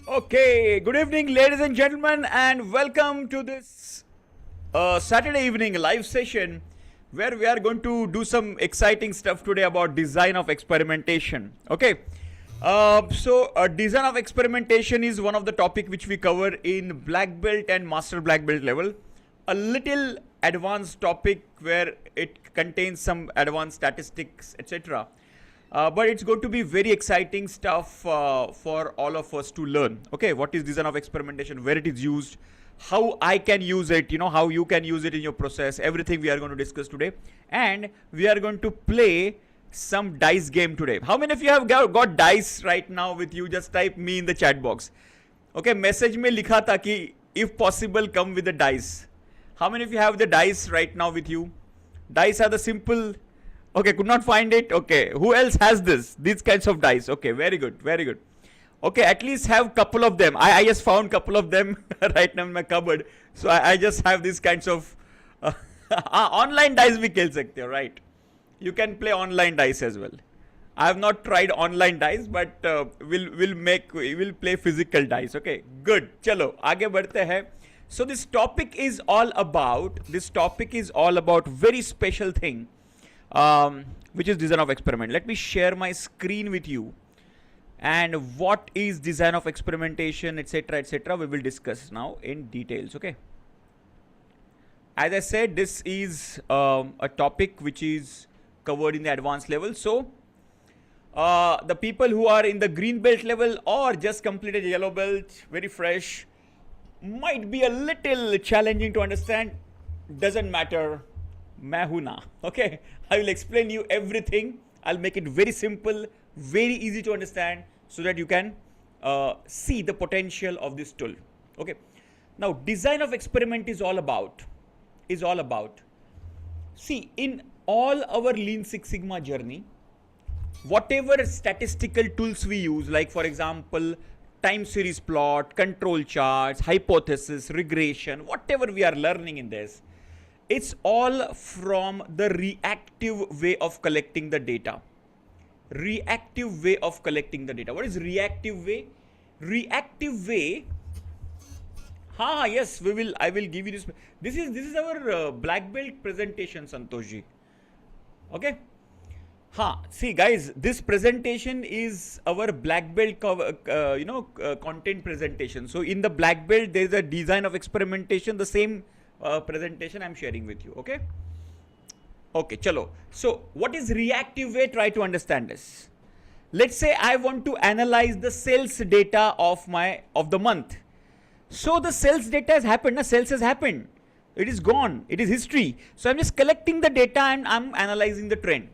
Okay, good evening, ladies and gentlemen, and welcome to this Saturday evening live session where we are going to do some exciting stuff today about design of experimentation. Okay, design of experimentation is one of the topic which we cover in black belt and master black belt level. A little advanced topic where it contains some advanced statistics, etc. But it's going to be very exciting stuff for all of us to learn. Okay, what is design of experimentation, where it is used, how I can use it, how you can use it in your process, everything we are going to discuss today. And we are going to play some dice game today. How many of you have got dice right now with you? Just type me in the chat box. Okay, message में लिखा था कि if possible come with the dice. How many of you have the dice right now with you? Dice are the simple. Okay, could not find it. Okay, who else has these kinds of dice? Okay, very good, very good. Okay, at least have couple of them. I just found couple of them right now in my cupboard. So I just have these kinds of online dice we खेल सकते हो, right? You can play online dice as well. I have not tried online dice, but we'll play physical dice. Okay, good. चलो आगे बढ़ते हैं. So this topic is all about very special thing. Which is design of experiment. Let me share my screen with you, and what is design of experimentation, etc., etc. we will discuss now in details. Okay, as I said, this is a topic which is covered in the advanced level. So the people who are in the green belt level or just completed yellow belt, very fresh, might be a little challenging to understand. Doesn't matter, मैं हूं ना. Okay, I will explain you everything. I'll make it very simple, very easy to understand, so that you can see the potential of this tool. Okay, now design of experiment is all about see, in all our Lean Six Sigma journey, whatever statistical tools we use, like for example time series plot, control charts, hypothesis, regression, whatever we are learning in this, it's all from the reactive way of collecting the data. Reactive way of collecting the data. What is reactive way? Reactive way. Yes, I will give you this. This is our black belt presentation, Santoshji. Okay. See guys, this presentation is our black belt content presentation. So in the black belt, there is a design of experimentation, the same presentation I'm sharing with you. Okay, chalo. So what is reactive way? Try to understand this. Let's say I want to analyze the sales data of the month. So the sales data has happened. Sales has happened. It is gone. It is history. So I'm just collecting the data and I'm analyzing the trend.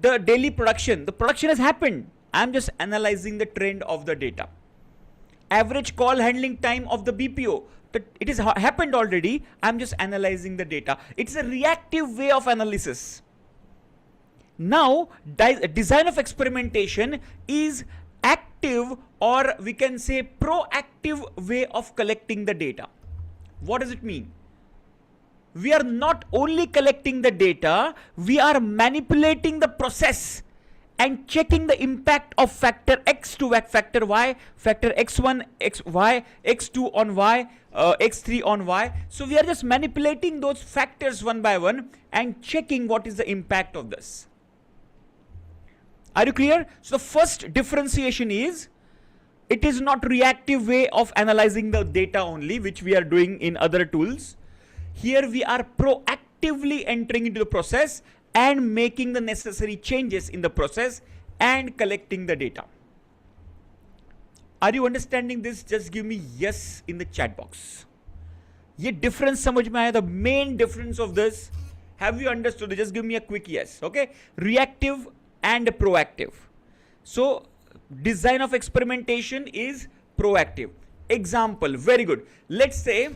The daily production, the production has happened. I'm just analyzing the trend of the data. Average call handling time of the BPO, it has happened already. I'm just analyzing the data. It's a reactive way of analysis. Now, design of experimentation is active, or we can say proactive way of collecting the data. What does it mean? We are not only collecting the data, we are manipulating the process and checking the impact of factor X to factor Y, factor X1, XY, X2 on Y, X3 on Y. So we are just manipulating those factors one by one and checking what is the impact of this. Are you clear? So the first differentiation is, it is not reactive way of analyzing the data only, which we are doing in other tools. Here we are proactively entering into the process and making the necessary changes in the process and collecting the data. Are you understanding this? Just give me yes in the chat box. ये difference समझ में आया? The main difference of this, have you understood? Just give me a quick yes. Okay, reactive and proactive. So design of experimentation is proactive. Example, very good. Let's say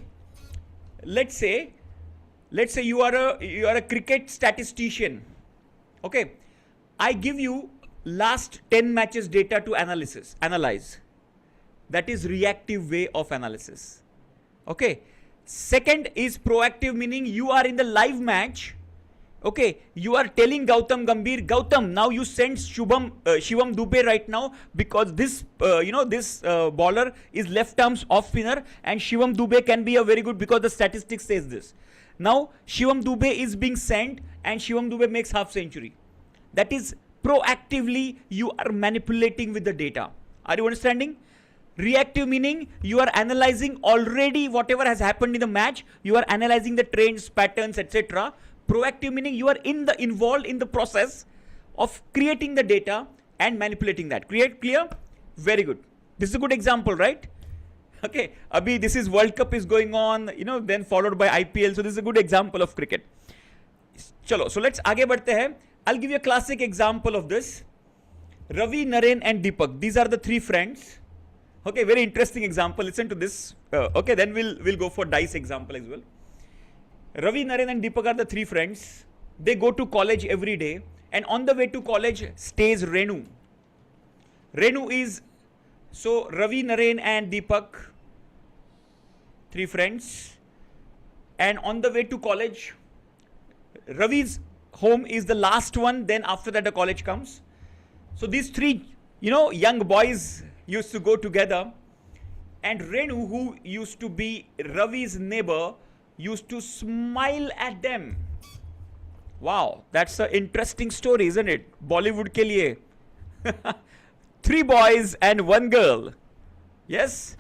you are a cricket statistician. Okay, I give you last 10 matches data to analyze. That is reactive way of analysis. Okay, second is proactive, meaning you are in the live match. Okay, you are telling Gautam Gambhir, Gautam, now you send Shivam Dubey right now because this, this bowler is left arms off spinner and Shivam Dubey can be a very good because the statistics says this. Now Shivam Dubey is being sent and Shivam Dubey makes half century. That is proactively you are manipulating with the data. Are you understanding? Reactive meaning you are analyzing already whatever has happened in the match. You are analyzing the trends, patterns, etc. Proactive meaning you are involved in the process of creating the data and manipulating that. Clear? Very good. This is a good example, right? Okay. Abhi, this is World Cup is going on, then followed by IPL. So this is a good example of cricket. Chalo. So let's आगे बढ़ते हैं. I'll give you a classic example of this. Ravi, Naren and Deepak. These are the three friends. Okay, very interesting example. Listen to this. Okay, then we'll go for dice example as well. Ravi, Naren and Deepak are the three friends. They go to college every day and on the way to college stays Renu. Renu is, so Ravi, Naren and Deepak, three friends, and on the way to college, Ravi's home is the last one, then after that the college comes. So these three, young boys used to go together and Renu, who used to be Ravi's neighbor, used to smile at them. Wow, that's an interesting story, isn't it? Bollywood ke liye. Three boys and one girl. Yes?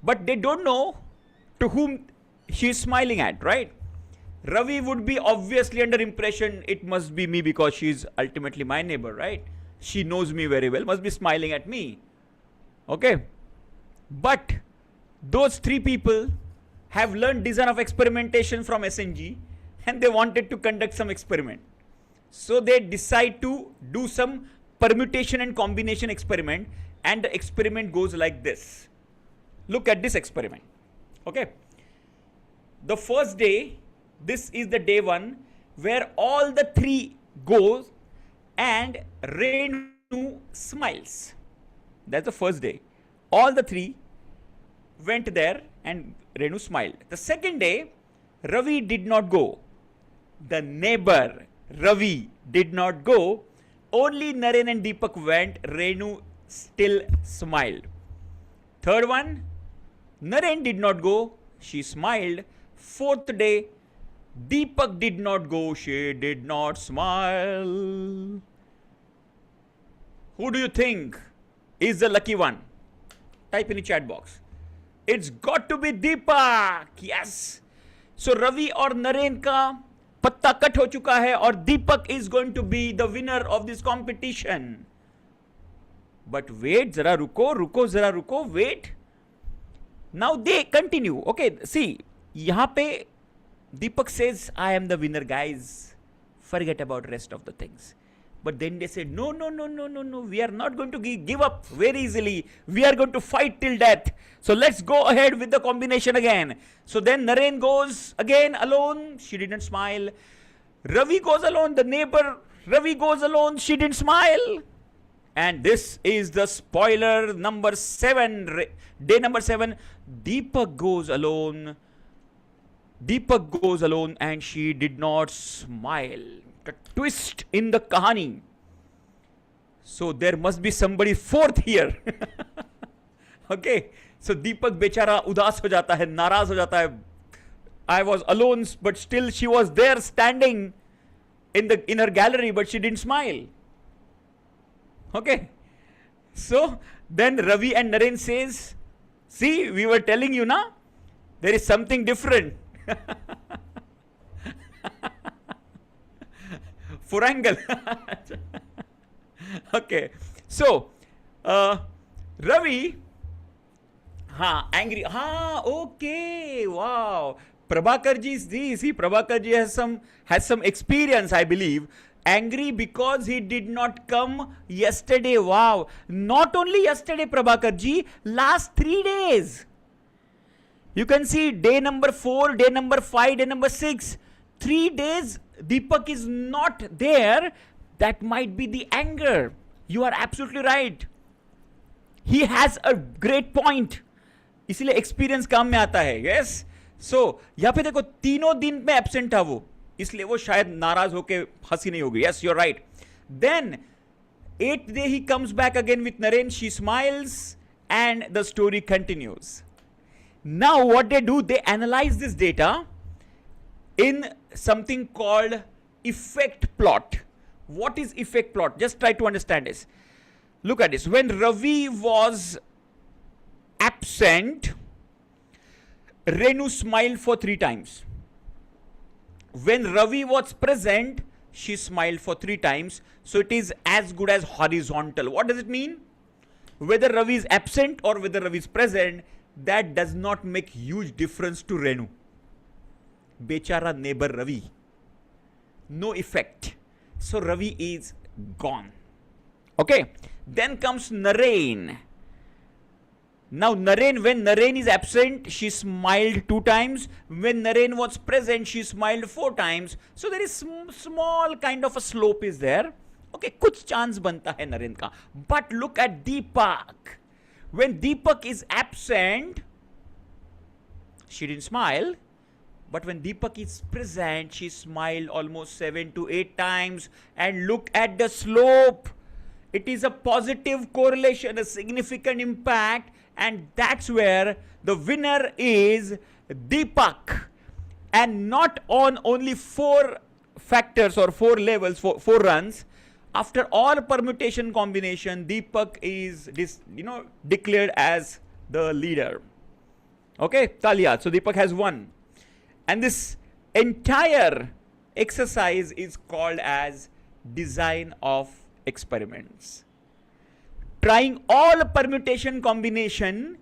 But they don't know to whom she is smiling at, right? Ravi would be obviously under impression it must be me because she is ultimately my neighbor, right? She knows me very well, must be smiling at me. Okay? But those three people have learned design of experimentation from SNG and they wanted to conduct some experiment. So they decide to do some permutation and combination experiment and the experiment goes like this. Look at this experiment. Okay. The first day, this is the day one where all the three goes and Renu smiles. That's the first day. All the three went there and Renu smiled. The second day, Ravi did not go. The neighbor, Ravi, did not go. Only Naren and Deepak went. Renu still smiled. Third one, Naren did not go. She smiled. Fourth day, Deepak did not go. She did not smile. Who do you think is the lucky one? Type in the chat box. It's got to be Deepak. Yes. So Ravi और नरेन का पत्ता cut हो चुका है और दीपक is going to be the winner of this competition. But wait, जरा रुको, wait. Now they continue. Okay, see, यहाँ पे Deepak says, I am the winner, guys. Forget about rest of the things. But then they said, no, we are not going to give up very easily. We are going to fight till death. So let's go ahead with the combination again. So then Naren goes again alone. She didn't smile. Ravi goes alone. The neighbor, Ravi goes alone. She didn't smile. And this is the spoiler number 7. Day number 7. Deepak goes alone. And she did not smile. The twist in the kahani. So there must be somebody fourth here. Okay. So Deepak बेचारा उदास हो जाता है, नाराज हो जाता है. I was alone, but still she was there standing in her gallery, but she didn't smile. Okay. So then Ravi and Naren says, see, we were telling you na, there is something different. Furangal. Okay. So Ravi, angry. Okay. Wow. Prabhakar ji is this. See, Prabhakar ji has some experience, I believe. Angry because he did not come yesterday. Wow. Not only yesterday, Prabhakar ji, last 3 days. You can see day number 4, day number 5, day number 6. 3 days Deepak is not there. That might be the anger. You are absolutely right. He has a great point. इसीलिए experience काम में आता है. Yes. So यहाँ पे देखो तीनों दिन में एब्सेंट था वो. इसलिए वो शायद नाराज होके हंसी नहीं होगी. Yes, you're right. Then 8th day he comes back again with Naren. She smiles and the story continues. Now what they do, they analyze this data in something called effect plot. What is effect plot? Just try to understand this. Look at this. When Ravi was absent, Renu smiled for 3 times. When Ravi was present, she smiled for 3 times. So it is as good as horizontal. What does it mean? Whether Ravi is absent or whether Ravi is present, that does not make huge difference to Renu. Bechara neighbor Ravi. No effect. So Ravi is gone. Okay. Then comes Naren. Now Naren, when Naren is absent, she smiled 2 times. When Naren was present, she smiled 4 times. So there is small kind of a slope is there. Okay, kuch chance banta hai Naren ka. But look at Deepak. When Deepak is absent, she didn't smile. But when Deepak is present, she smiled almost 7 to 8 times. And look at the slope. It is a positive correlation, a significant impact. And that's where the winner is Deepak. And not on only 4 factors or 4 levels, 4 runs. After all permutation combination, Deepak is declared as the leader. Okay, Talia. So Deepak has won. And this entire exercise is called as design of experiments. Trying all permutation combination,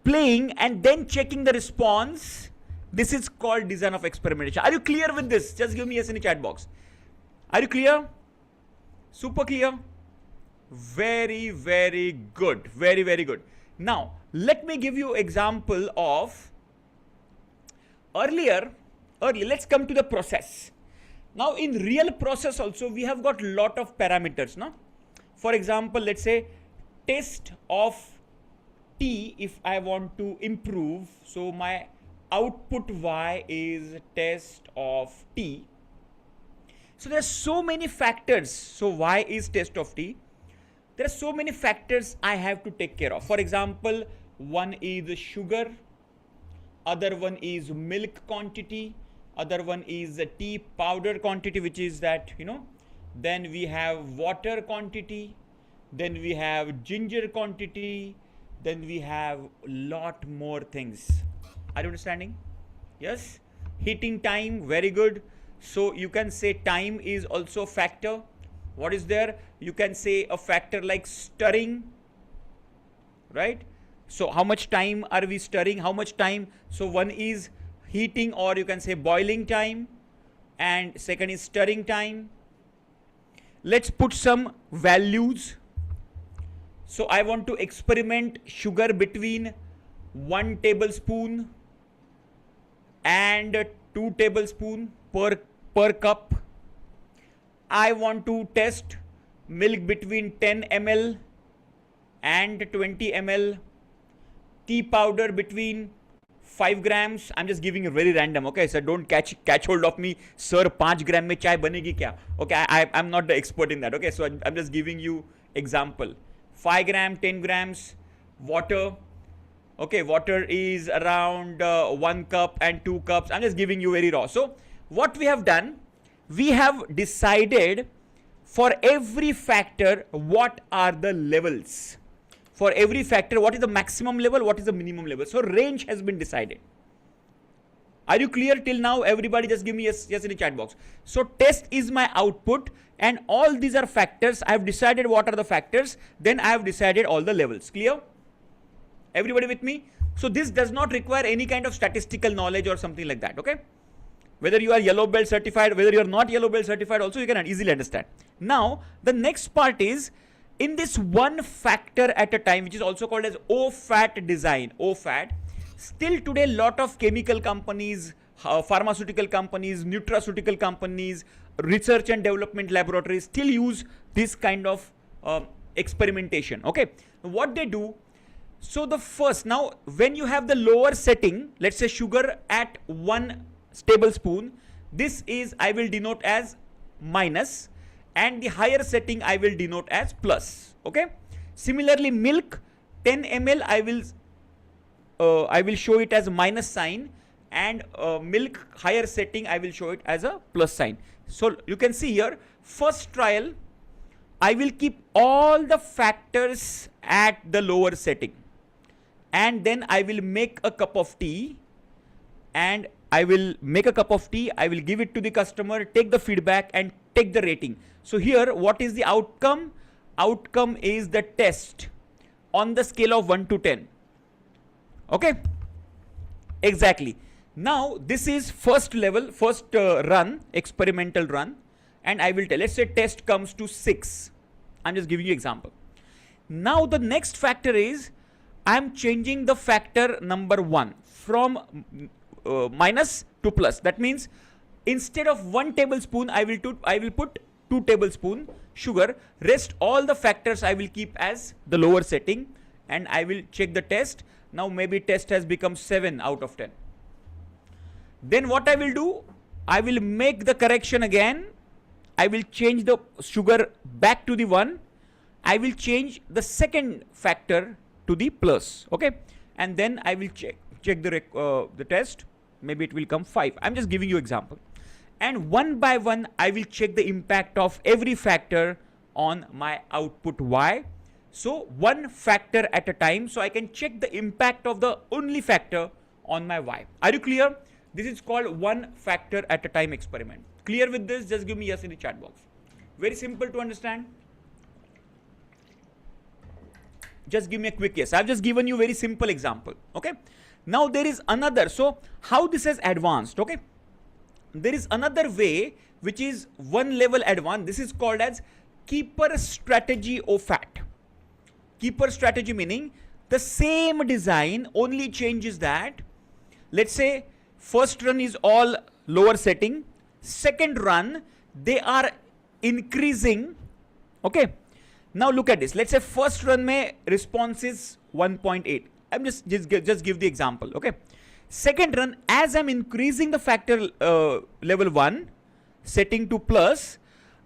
playing and then checking the response. This is called design of experimentation. Are you clear with this? Just give me yes in the chat box. Are you clear? Super clear? Very, very good. Very, very good. Now, let me give you example of earlier, let's come to the process. Now, in real process also, we have got lot of parameters, no? For example, let's say test of T, if I want to improve. So, my output Y is test of T. So, there are so many factors. So, Y is test of T. There are so many factors I have to take care of. For example, one is sugar, other one is milk quantity, other one is the tea powder quantity, which is that, then we have water quantity, then we have ginger quantity, then we have lot more things. Are you understanding? Yes? Heating time, very good. So you can say time is also a factor. What is there? You can say a factor like stirring, right? So how much time are we stirring? How much time? So one is heating, or you can say boiling time, and second is stirring time. Let's put some values. So I want to experiment sugar between 1 tablespoon and 2 tablespoon per cup. I want to test milk between 10 ml and 20 ml. Tea powder between 5 grams. I'm just giving it very random. Okay, so don't catch hold of me. Sir, 5 gram mein chai banegi kya? Okay, I'm not the expert in that. Okay, so I'm just giving you example. 5 gram, 10 grams, water. Okay, water is around 1 cup and 2 cups. I'm just giving you very raw. So what we have done, we have decided for every factor what are the levels. For every factor, what is the maximum level, what is the minimum level. So range has been decided. Are you clear till now? Everybody just give me yes in the chat box. So test is my output, and all these are factors. I have decided what are the factors. Then I have decided all the levels. Clear? Everybody with me? So this does not require any kind of statistical knowledge or something like that. Okay? Whether you are yellow belt certified, whether you are not yellow belt certified, also you can easily understand. Now, the next part is in this one factor at a time, which is also called as OFAT design. OFAT. Still today, lot of chemical companies, pharmaceutical companies, nutraceutical companies, research and development laboratories still use this kind of experimentation. Okay. What they do, so the first, now when you have the lower setting, let's say sugar at 1 tablespoon, This is I will denote as minus, and the higher setting I will denote as plus. Okay. Similarly, milk 10 ml I will show it as minus sign, and milk higher setting I will show it as a plus sign. So you can see here, first trial I will keep all the factors at the lower setting, and then I will make a cup of tea, and I will give it to the customer, take the feedback and take the rating. So here what is the outcome? Outcome is the test on the scale of 1 to 10. Okay, exactly. Now this is first level, first run, experimental run, and I will tell, let's say test comes to 6. I'm just giving you example. Now the next factor is I'm changing the factor number 1 from minus to plus. That means instead of 1 tablespoon I will put 2 tablespoon sugar. Rest all the factors I will keep as the lower setting, and I will check the test. Now maybe test has become 7 out of 10. Then what I will do, I will make the correction again. I will change the sugar back to the 1. I will change the second factor to the plus. Okay, and then I will check the test. Maybe it will come 5. I'm just giving you example. And one by one I will check the impact of every factor on my output Y. So one factor at a time, so I can check the impact of the only factor on my Y. Are you clear? This is called one factor at a time experiment. Clear with this? Just give me yes in the chat box. Very simple to understand. Just give me a quick yes. I've just given you very simple example. Okay. Now there is another. So how this has advanced? Okay. There is another way which is one level advanced. This is called as keeper strategy OFAT. Keeper strategy meaning the same design, only changes that, let's say first run is all lower setting, second run they are increasing. Okay, now look at this. Let's say first run mein response is 1.8. I'm just give the example. Okay, second run, as I'm increasing the factor level 1 setting to plus,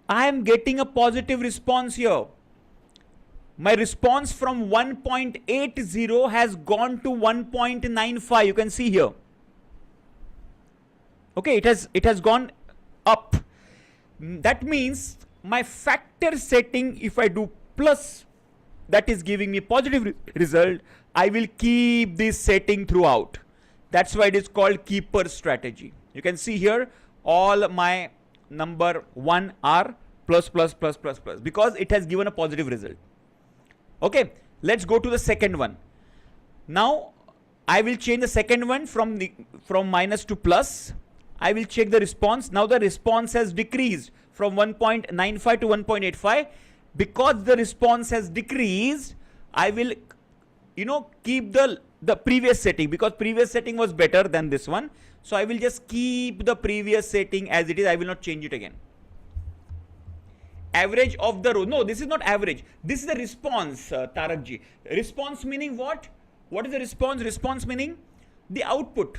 I am getting a positive response here. My response from 1.80 has gone to 1.95. You can see here. Okay, it has gone up. That means my factor setting, if I do plus, that is giving me positive result. I will keep this setting throughout. That's why it is called keeper strategy. You can see here all my number 1 are plus because it has given a positive result. Okay, let's go to the second one. Now I will change the second one from minus to plus. I will check the response. Now the response has decreased from 1.95 to 1.85. Because the response has decreased, I will keep the previous setting, because previous setting was better than this one. So I will just keep the previous setting as it is. I will not change it again. Average of the row. No, this is not average. This is the response, Tarakji. Response meaning what? What is the response? Response meaning the output.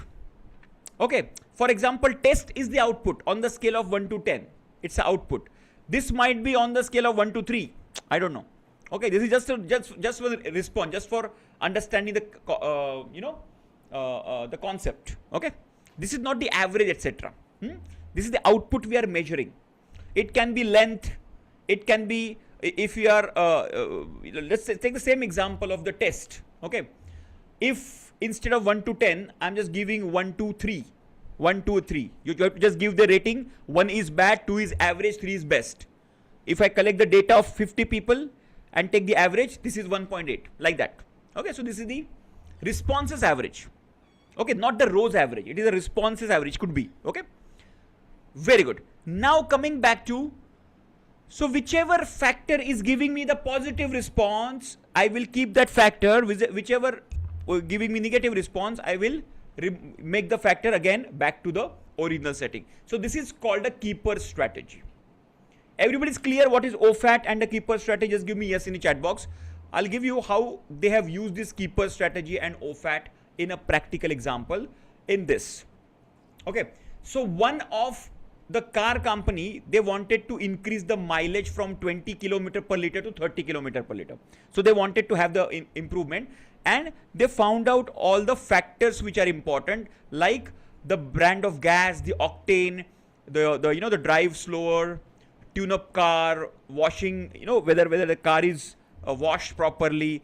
Okay. For example, test is the output on the scale of 1 to 10. It's the output. This might be on the scale of 1 to 3. I don't know. Okay. This is just for the response, just for understanding the the concept. Okay. This is not the average, etc. This is the output we are measuring. It can be length. It can be, if you are, let's say, take the same example of the test. Okay. If instead of 1 to 10, I'm just giving 1, 2, 3. 1, 2, 3. You have to just give the rating. 1 is bad, 2 is average, 3 is best. If I collect the data of 50 people and take the average, this is 1.8, like that. Okay. So this is the responses average. Okay. Not the rows average. It is a responses average, could be. Okay. Very good. Now coming back to, so whichever factor is giving me the positive response, I will keep that factor. Whichever giving me negative response, I will make the factor again back to the original setting. So this is called a keeper strategy. Everybody is clear what is OFAT and the keeper strategy? Just give me yes in the chat box. I'll give you how they have used this keeper strategy and OFAT in a practical example in this. Okay. So one of the car company, they wanted to increase the mileage from 20 kilometer per liter to 30 kilometer per liter. So they wanted to have the improvement, and they found out all the factors which are important, like the brand of gas, the octane, the drive slower, tune up car, washing, whether the car is washed properly,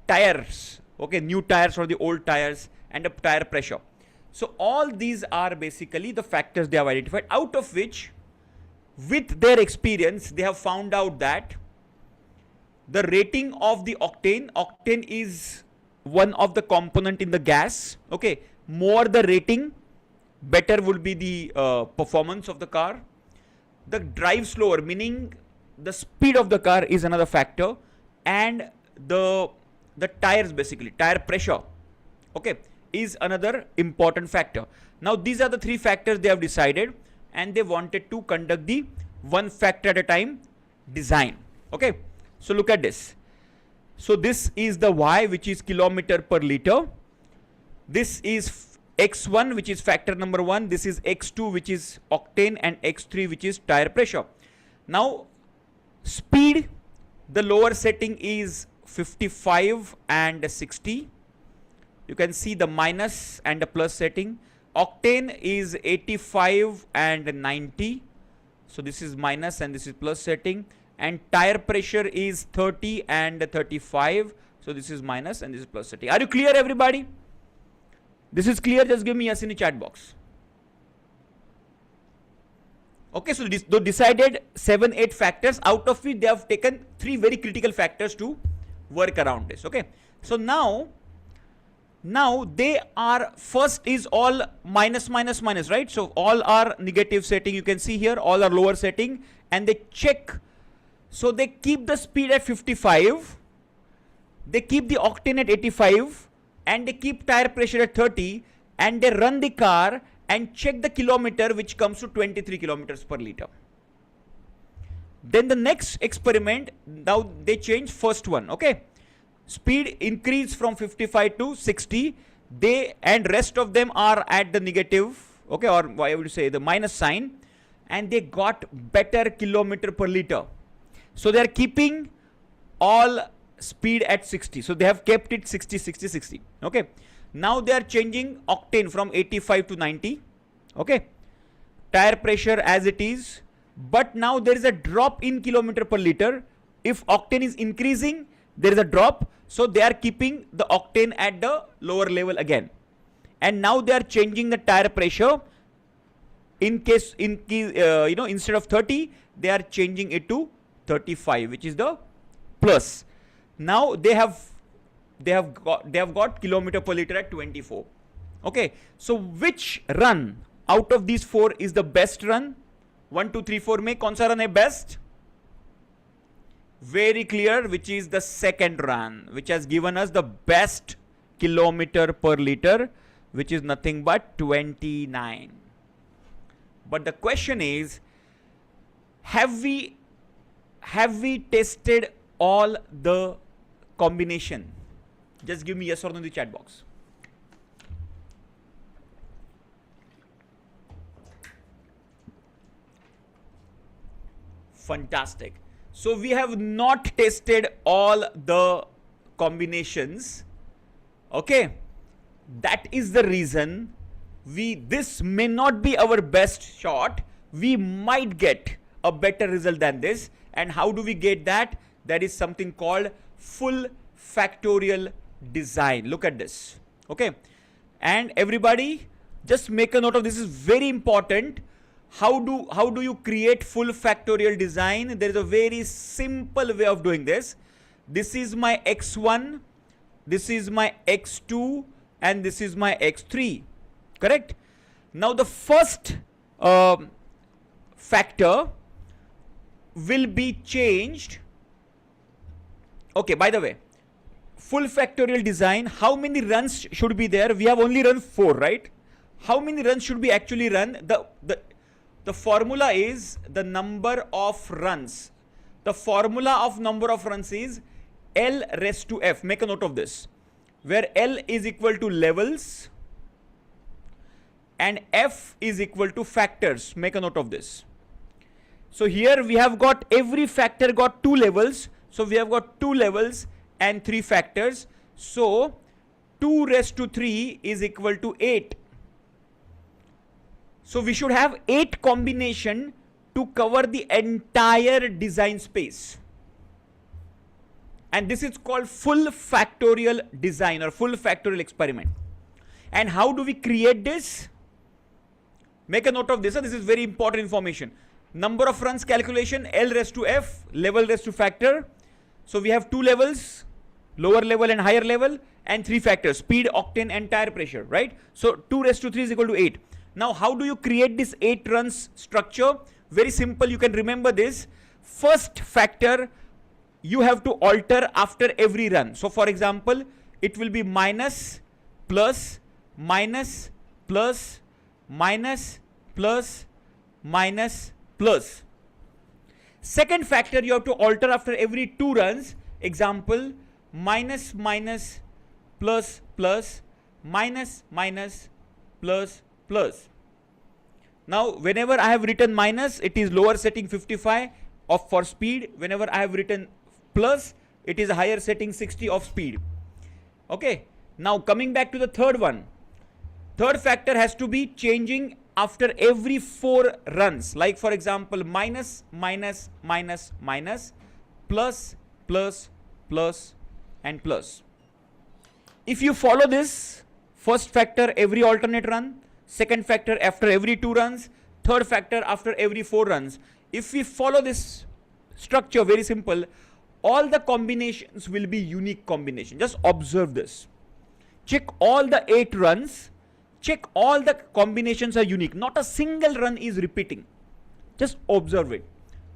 tires, okay, new tires or the old tires, and the tire pressure. So all these are basically the factors they have identified, out of which, with their experience, they have found out that the rating of the octane is one of the component in the gas. Okay, more the rating, better would be the performance of the car. The drive slower, meaning the speed of the car, is another factor, and the tires, basically tire pressure, okay, is another important factor. Now these are the three factors they have decided, and they wanted to conduct the one factor at a time design. Okay, so look at this. So this is the Y, which is kilometer per liter. This is X1, which is factor number 1. This is X2, which is octane, and X3, which is tire pressure. Now speed, the lower setting is 55 and 60. You can see the minus and the plus setting. Octane is 85 and 90. So this is minus and this is plus setting. And tire pressure is 30 and 35. So this is minus and this is plus setting. Are you clear, everybody? This is clear? Just give me yes in the chat box. Okay, so they decided 7-8 factors, out of which they have taken 3 very critical factors to work around this. Okay, so now they are, first is all minus, right? So all are negative setting. You can see here all are lower setting, and they check. So they keep the speed at 55, they keep the octane at 85, and they keep tire pressure at 30, and they run the car and check the kilometer, which comes to 23 kilometers per liter. Then the next experiment, now they change first one. Okay, speed increase from 55 to 60, and rest of them are at the negative, okay, or why would you say the minus sign, and they got better kilometer per liter. So they are keeping all speed at 60. So they have kept it 60, 60, 60. Okay, now they are changing octane from 85 to 90. Okay, tire pressure as it is, but now there is a drop in kilometer per liter. If octane is increasing, there is a drop. So they are keeping the octane at the lower level again, and now they are changing the tire pressure. Instead of 30, they are changing it to 35, which is the plus. Now they have got kilometer per liter at 24. Okay, so which run out of these 4 is the best run? 1, 2, 3, 4 में कौन सा run है best? Very clear, which is the second run, which has given us the best kilometer per liter, which is nothing but 29. But the question is, have we tested all the combination? Just give me yes or no in the chat box. Fantastic. So we have not tested all the combinations. Okay, that is the reason this may not be our best shot. We might get a better result than this. And how do we get that? That is something called full factorial design. Look at this. Okay, and everybody just make a note of this. Is very important. How do you create full factorial design? There is a very simple way of doing this. This is my x1, this is my x2, and this is my x3. Correct? Now the first factor will be changed. Okay, by the way, full factorial design, how many runs should be there? We have only run 4, right? How many runs should we actually run? The formula is the number of runs. The formula of number of runs is L raised to F. Make a note of this, where L is equal to levels, and f is equal to factors. Make a note of this. So here we have got every factor got 2 levels. So we have got 2 levels and 3 factors. So 2 raised to 3 is equal to 8. So we should have 8 combination to cover the entire design space. And this is called full factorial design or full factorial experiment. And how do we create this? Make a note of this. This is very important information. Number of runs calculation, L raised to F, level raised to factor. So we have 2 levels, lower level and higher level, and 3 factors, speed, octane, and tire pressure, right? So 2 raised to 3 is equal to 8. Now how do you create this 8 runs structure? Very simple, you can remember this. First factor you have to alter after every run. So for example, it will be minus, plus, minus, plus, minus, plus, minus, plus. Second factor you have to alter after every 2 runs. Example, minus, minus, plus, plus, minus, minus, plus, plus. Now whenever I have written minus, it is lower setting 55 of for speed. Whenever I have written plus, it is a higher setting 60 of speed. Okay. Now coming back to the third one. Third factor has to be changing after every 4 runs. Like for example, minus, minus, minus, minus, plus, plus, plus, and plus. If you follow this, first factor every alternate run, second factor after every 2 runs, third factor after every 4 runs. If we follow this structure, very simple, all the combinations will be unique combination. Just observe this. Check all the 8 runs. Check all the combinations are unique. Not a single run is repeating. Just observe it.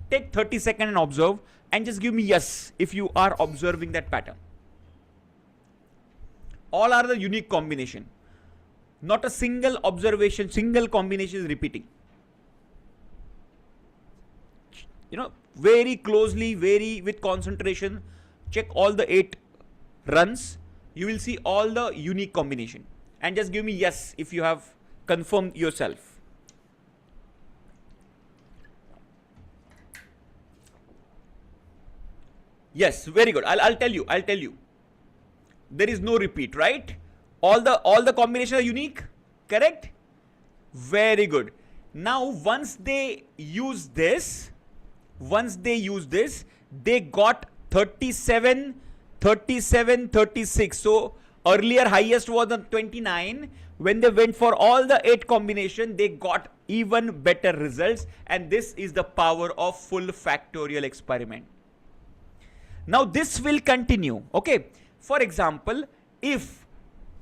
Take 30 seconds and observe, and just give me yes if you are observing that pattern. All are the unique combination. Not a single observation, single combination is repeating. You know, very closely, very with concentration, check all the 8 runs. You will see all the unique combination. And just give me yes if you have confirmed yourself. Yes, very good. I'll tell you. There is no repeat, right? All the combinations are unique, correct? Very good. Now once they use this, they got 37, 37, 36. So earlier highest was on 29. When they went for all the 8 combination, they got even better results. And this is the power of full factorial experiment. Now this will continue. Okay. For example, if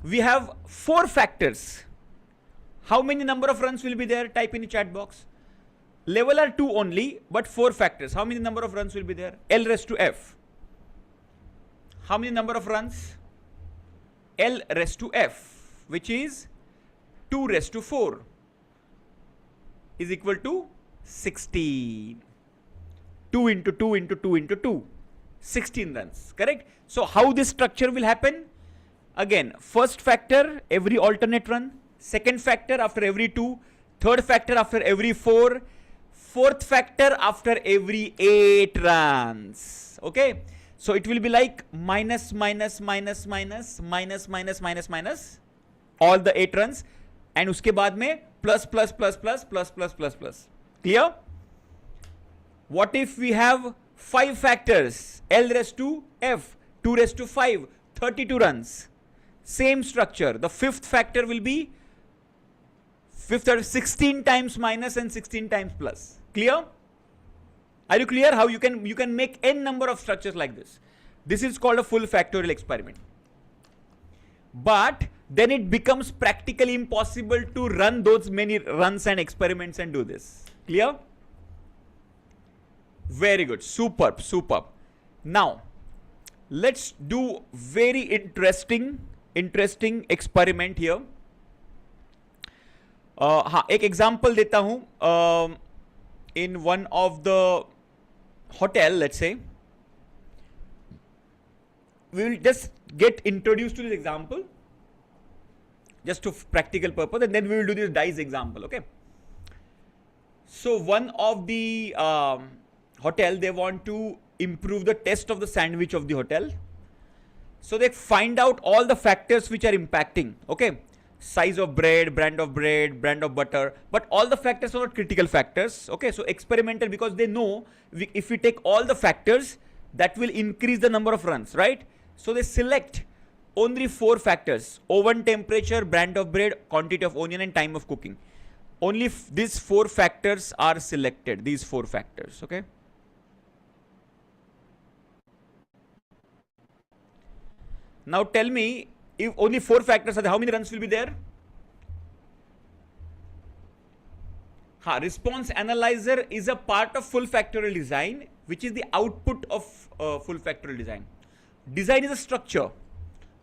we have 4 factors, how many number of runs will be there? Type in the chat box. Level are 2 only, but 4 factors. How many number of runs will be there? L raised to F. How many number of runs? L raised to F, which is 2 raised to 4 is equal to 16. 2 into 2 into 2 into 2. 16 runs, correct? So how this structure will happen? Again, first factor every alternate run, second factor after every 2, third factor after every 4, fourth factor after every 8 runs. Okay, so it will be like minus, minus, minus, minus, minus, minus, minus, minus, all the 8 runs, and uske baad mein plus, plus, plus, plus, plus, plus, plus, plus. Clear? What if we have 5 factors? L raised to F, 2 raised to 5, 32 runs. Same structure. The 5th factor will be 16 times minus and 16 times plus. Clear? Are you clear how you can make n number of structures like this? This is called a full factorial experiment. But then it becomes practically impossible to run those many runs and experiments and do this. Clear? Very good. Superb, superb. Now let's do very interesting experiment here. हाँ, एक example देता हूँ. In one of the hotel, let's say, we will just get introduced to this example. just to practical purpose, and then we will do this dice example. Okay. So one of the hotel, they want to improve the taste of the sandwich of the hotel. So they find out all the factors which are impacting. Okay. Size of bread, brand of butter, but all the factors are not critical factors. Okay. So experimental, because they know if we take all the factors, that will increase the number of runs, right? So they select only 4 factors: oven temperature, brand of bread, quantity of onion, and time of cooking. Only these 4 factors are selected, these 4 factors. Okay. Now tell me, if only 4 factors are there, how many runs will be there? Response analyzer is a part of full factorial design, which is the output of full factorial design. Design is a structure.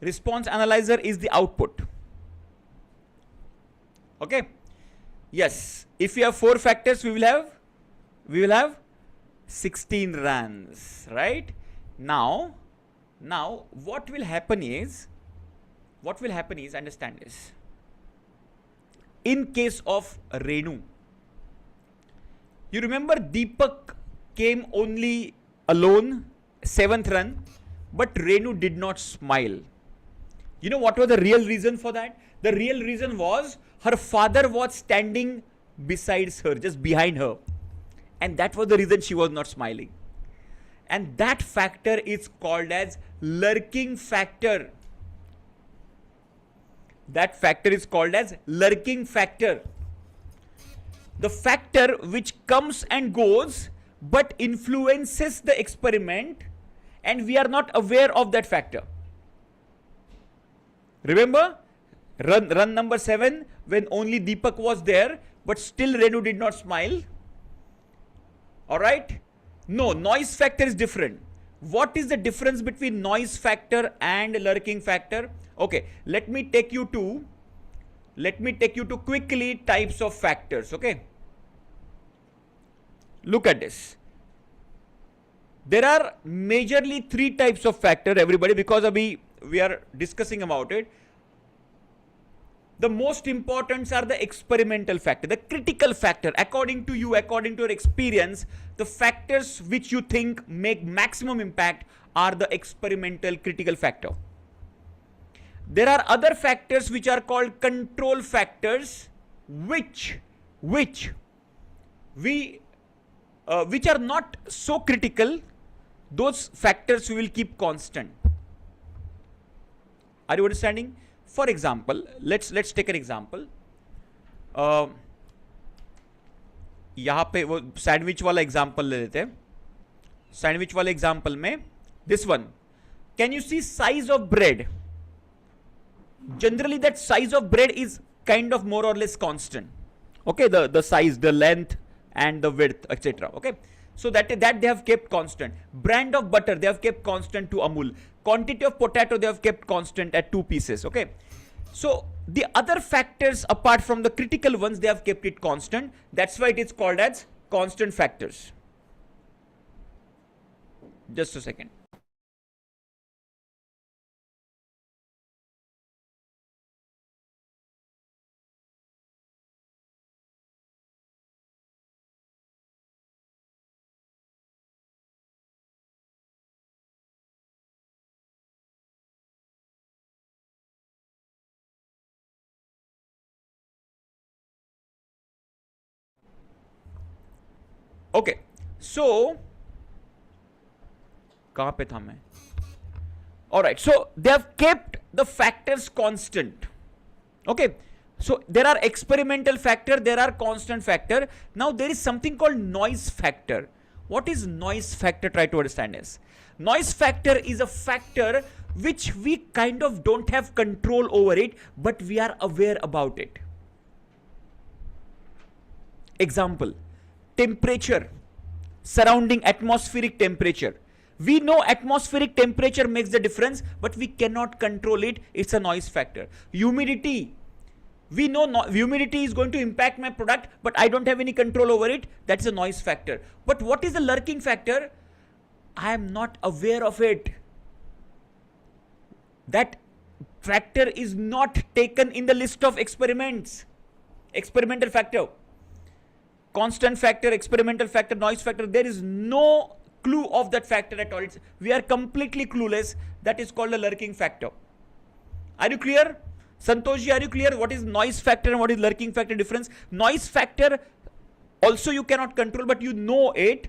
Response analyzer is the output. Okay. Yes. If we have 4 factors, we will have 16 runs, right? Now what will happen is, understand this. In case of Renu, you remember Deepak came only alone, 7th run, but Renu did not smile. You know what was the real reason for that? The real reason was her father was standing besides her, just behind her. And that was the reason she was not smiling. And that factor is called as lurking factor. That factor is called as lurking factor. The factor which comes and goes but influences the experiment, and we are not aware of that factor. Remember, run number 7, when only Deepak was there, but still Renu did not smile. Alright? No, noise factor is different. What is the difference between noise factor and lurking factor? Okay, let me take you to quickly types of factors. Okay, look at this. There are majorly 3 types of factor, everybody, because we are discussing about it. The most important are the experimental factor, the critical factor. According to you, according to your experience, the factors which you think make maximum impact are the experimental critical factor. There are other factors which are called control factors, which are not so critical. Those factors we will keep constant. Are you understanding? For example, let's take an example. यहाँ पे वो sandwich वाला example ले लेते हैं. Sandwich वाले example में this one, can you see size of bread? Generally that size of bread is kind of more or less constant. Okay, the size, the length and the width, etc. Okay, so that they have kept constant. Brand of butter they have kept constant to Amul. Quantity of potato they have kept constant at 2 pieces. Okay, so the other factors apart from the critical ones, they have kept it constant. That's why it is called as constant factors. Just a second. Okay, so कहाँ पे था मैं? Alright, so they have kept the factors constant. Okay, so there are experimental factor, there are constant factor. Now there is something called noise factor. What is noise factor? Try to understand this. Noise factor is a factor which we kind of don't have control over it, but we are aware about it. Example, temperature, surrounding atmospheric temperature. We know atmospheric temperature makes the difference, but we cannot control it. It's a noise factor. Humidity. We know humidity is going to impact my product, but I don't have any control over it. That's a noise factor. But what is the lurking factor? I am not aware of it. That factor is not taken in the list of experiments. Experimental factor, constant factor, experimental factor, noise factor, there is no clue of that factor at all. We are completely clueless. That is called a lurking factor. Are you clear? Santoshi, are you clear what is noise factor and what is lurking factor difference? Noise factor also you cannot control, but you know it,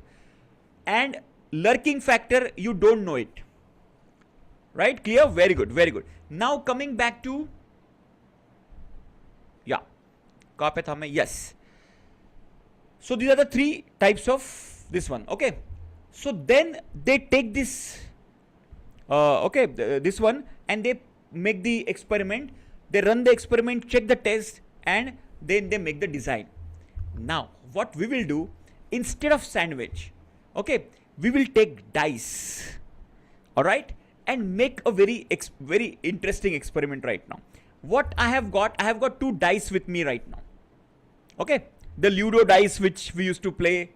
and lurking factor you don't know it. Right? Clear? Very good, very good. Now coming back to, yeah, kahan pe tha main? Yes. So these are the three types of this one. Okay. So then they take this, this one, and they make the experiment. They run the experiment, check the test, and then they make the design. Now, what we will do, instead of sandwich, okay, we will take dice, all right, and make a very interesting experiment right now. What I have got 2 dice with me right now. Okay, the Ludo dice which we used to play.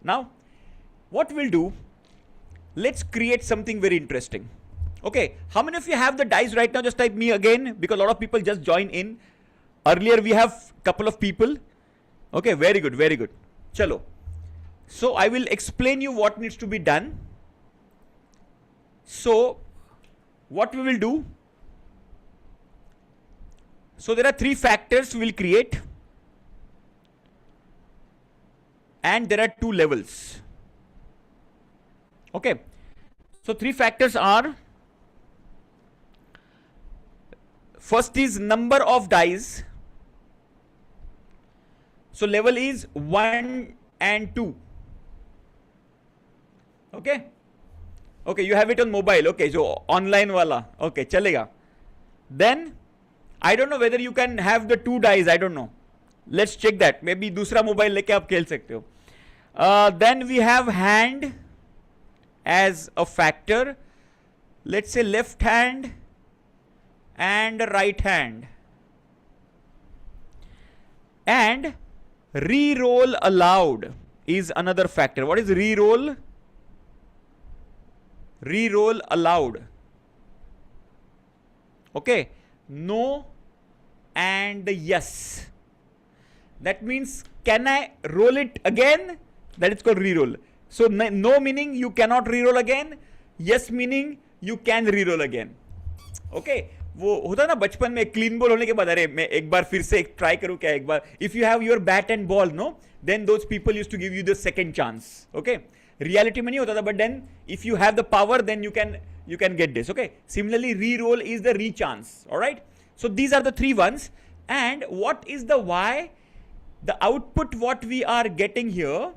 Now, what we'll do, let's create something very interesting. Okay, how many of you have the dice right now? Just type me again, because a lot of people just join in. Earlier we have couple of people. Okay, very good, very good. Chalo. So I will explain you what needs to be done. So what we will do, so there are 3 factors we will create, and there are 2 levels. Okay, so 3 factors are, first is number of dice. So level is 1 and 2. Okay. Okay, you have it on mobile. Okay, so online wala. Okay, chalega. Then I don't know whether you can have the 2 dice. I don't know. Let's check that. Maybe दूसरा mobile लेके आप खेल सकते हो. Then we have hand as a factor. Let's say left hand and right hand. And re-roll allowed is another factor. What is re-roll? Re-roll allowed. Okay, no and yes. That means, can I roll it again? That is called re-roll. So no meaning you cannot re-roll again. Yes meaning you can re-roll again. Okay, वो होता ना बचपन में clean ball होने के बाद, अरे मैं एक बार फिर से ट्राई करूं क्या एक बार. If you have your bat and ball, no, then those people used to give you the second chance. Okay, reality में नहीं होता था, but then if you have the power, then you can get this. Okay, similarly re-roll is the re-chance. All right, so these are the 3 ones. And what is the y? The output what we are getting here,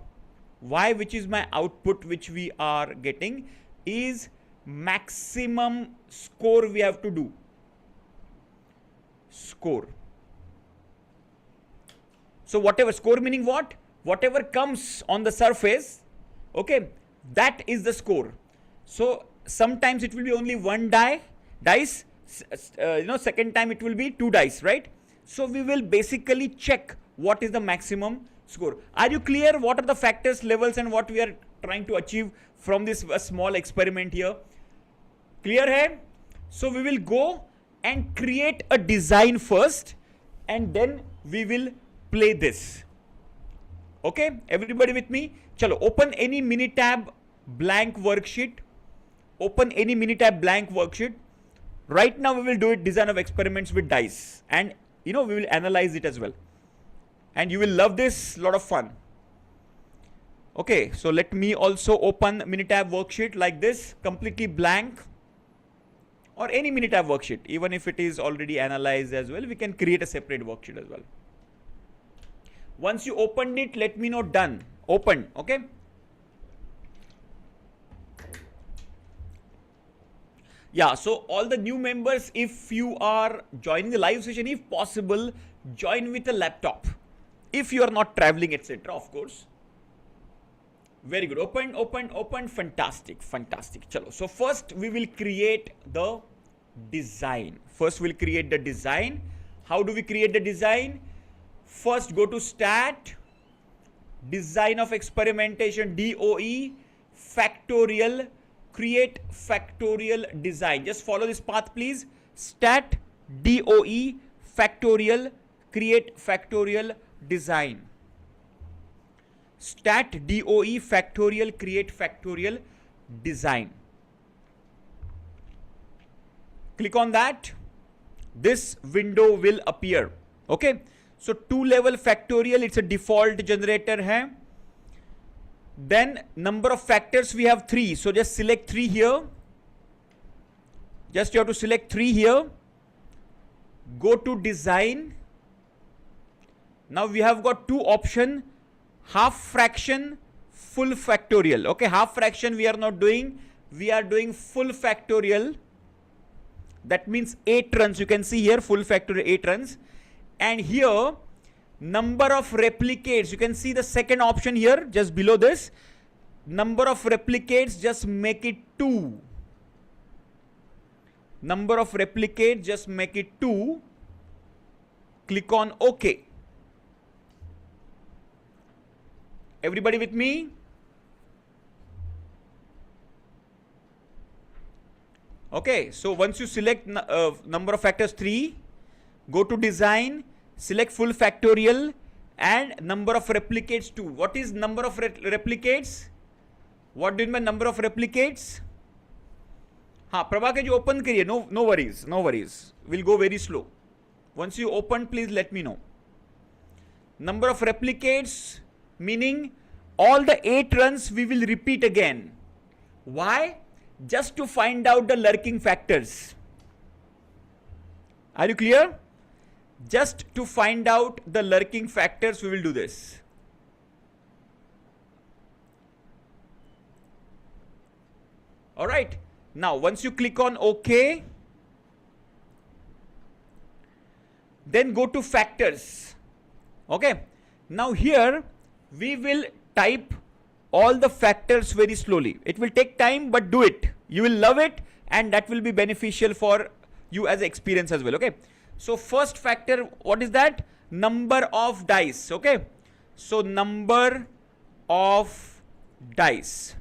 y, which is my output which we are getting, is maximum score we have to do. Score. So whatever score meaning what? Whatever comes on the surface, okay, that is the score. So sometimes it will be only 1 dice, second time it will be 2 dice, right? So we will basically check what is the maximum score. Are you clear what are the factors, levels, and what we are trying to achieve from this small experiment here? Clear hai? So we will go and create a design first, and then we will play this. Okay, everybody with me? Chalo, open any Minitab blank worksheet. Open any Minitab blank worksheet. Right now we will do it, design of experiments with dice, and we will analyze it as well. And you will love this, lot of fun. Okay, so let me also open Minitab worksheet like this, completely blank, or any Minitab worksheet. Even if it is already analyzed as well, we can create a separate worksheet as well. Once you opened it, let me know done. Open, okay? Yeah, so all the new members, if you are joining the live session, if possible, join with a laptop. If you are not traveling, etc., of course. Very good. Open. Fantastic. Chalo. So first we will create the design. First we'll create the design. How do we create the design? First go to stat, design of experimentation, DOE, factorial, create factorial design. Just follow this path, please. Stat DOE factorial create factorial design. Stat DOE factorial create factorial design. Click on that. This window will appear. Okay. So 2-level factorial, it's a default generator hai. Then number of factors we have 3. So just select 3 here. Just you have to select 3 here. Go to design. Now we have got 2 options. Half fraction, full factorial. Okay, half fraction we are not doing. We are doing full factorial. That means 8 runs. You can see here full factorial 8 runs. And here number of replicates. You can see the second option here just below this. Number of replicates, just make it 2. Number of replicates, just make it 2. Click on OK. Everybody with me? Okay, so once you select number of factors 3, go to design, select full factorial and number of replicates 2. What is number of replicates? What do you mean by number of replicates? हाँ, Prabhakar ji open करिए, no worries. We'll go very slow. Once you open, please let me know. Number of replicates, meaning all the 8 runs we will repeat again. Why? Just to find out the lurking factors. Are you clear? Just to find out the lurking factors, we will do this. Alright. Now, once you click on OK, then go to factors. Okay. Now here, we will type all the factors very slowly. It will take time, but do it. You will love it and that will be beneficial for you as experience as well. Okay. So first factor, what is that? Number of dice. Okay. So number of dice.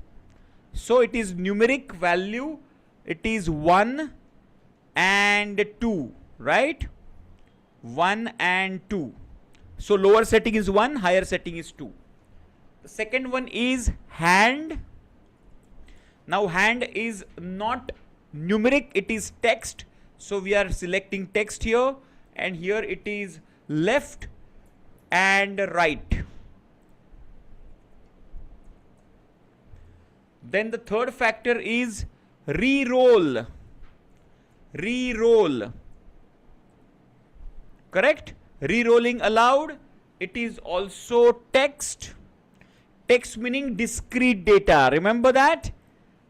So it is numeric value. It is 1 and 2, right? 1 and 2. So lower setting is 1, higher setting is 2. The second one is hand. Now hand is not numeric, it is text. So we are selecting text here and here it is left and right. Then the third factor is re-roll. Re-roll. Correct? Re-rolling allowed. It is also text. Text meaning discrete data. Remember that?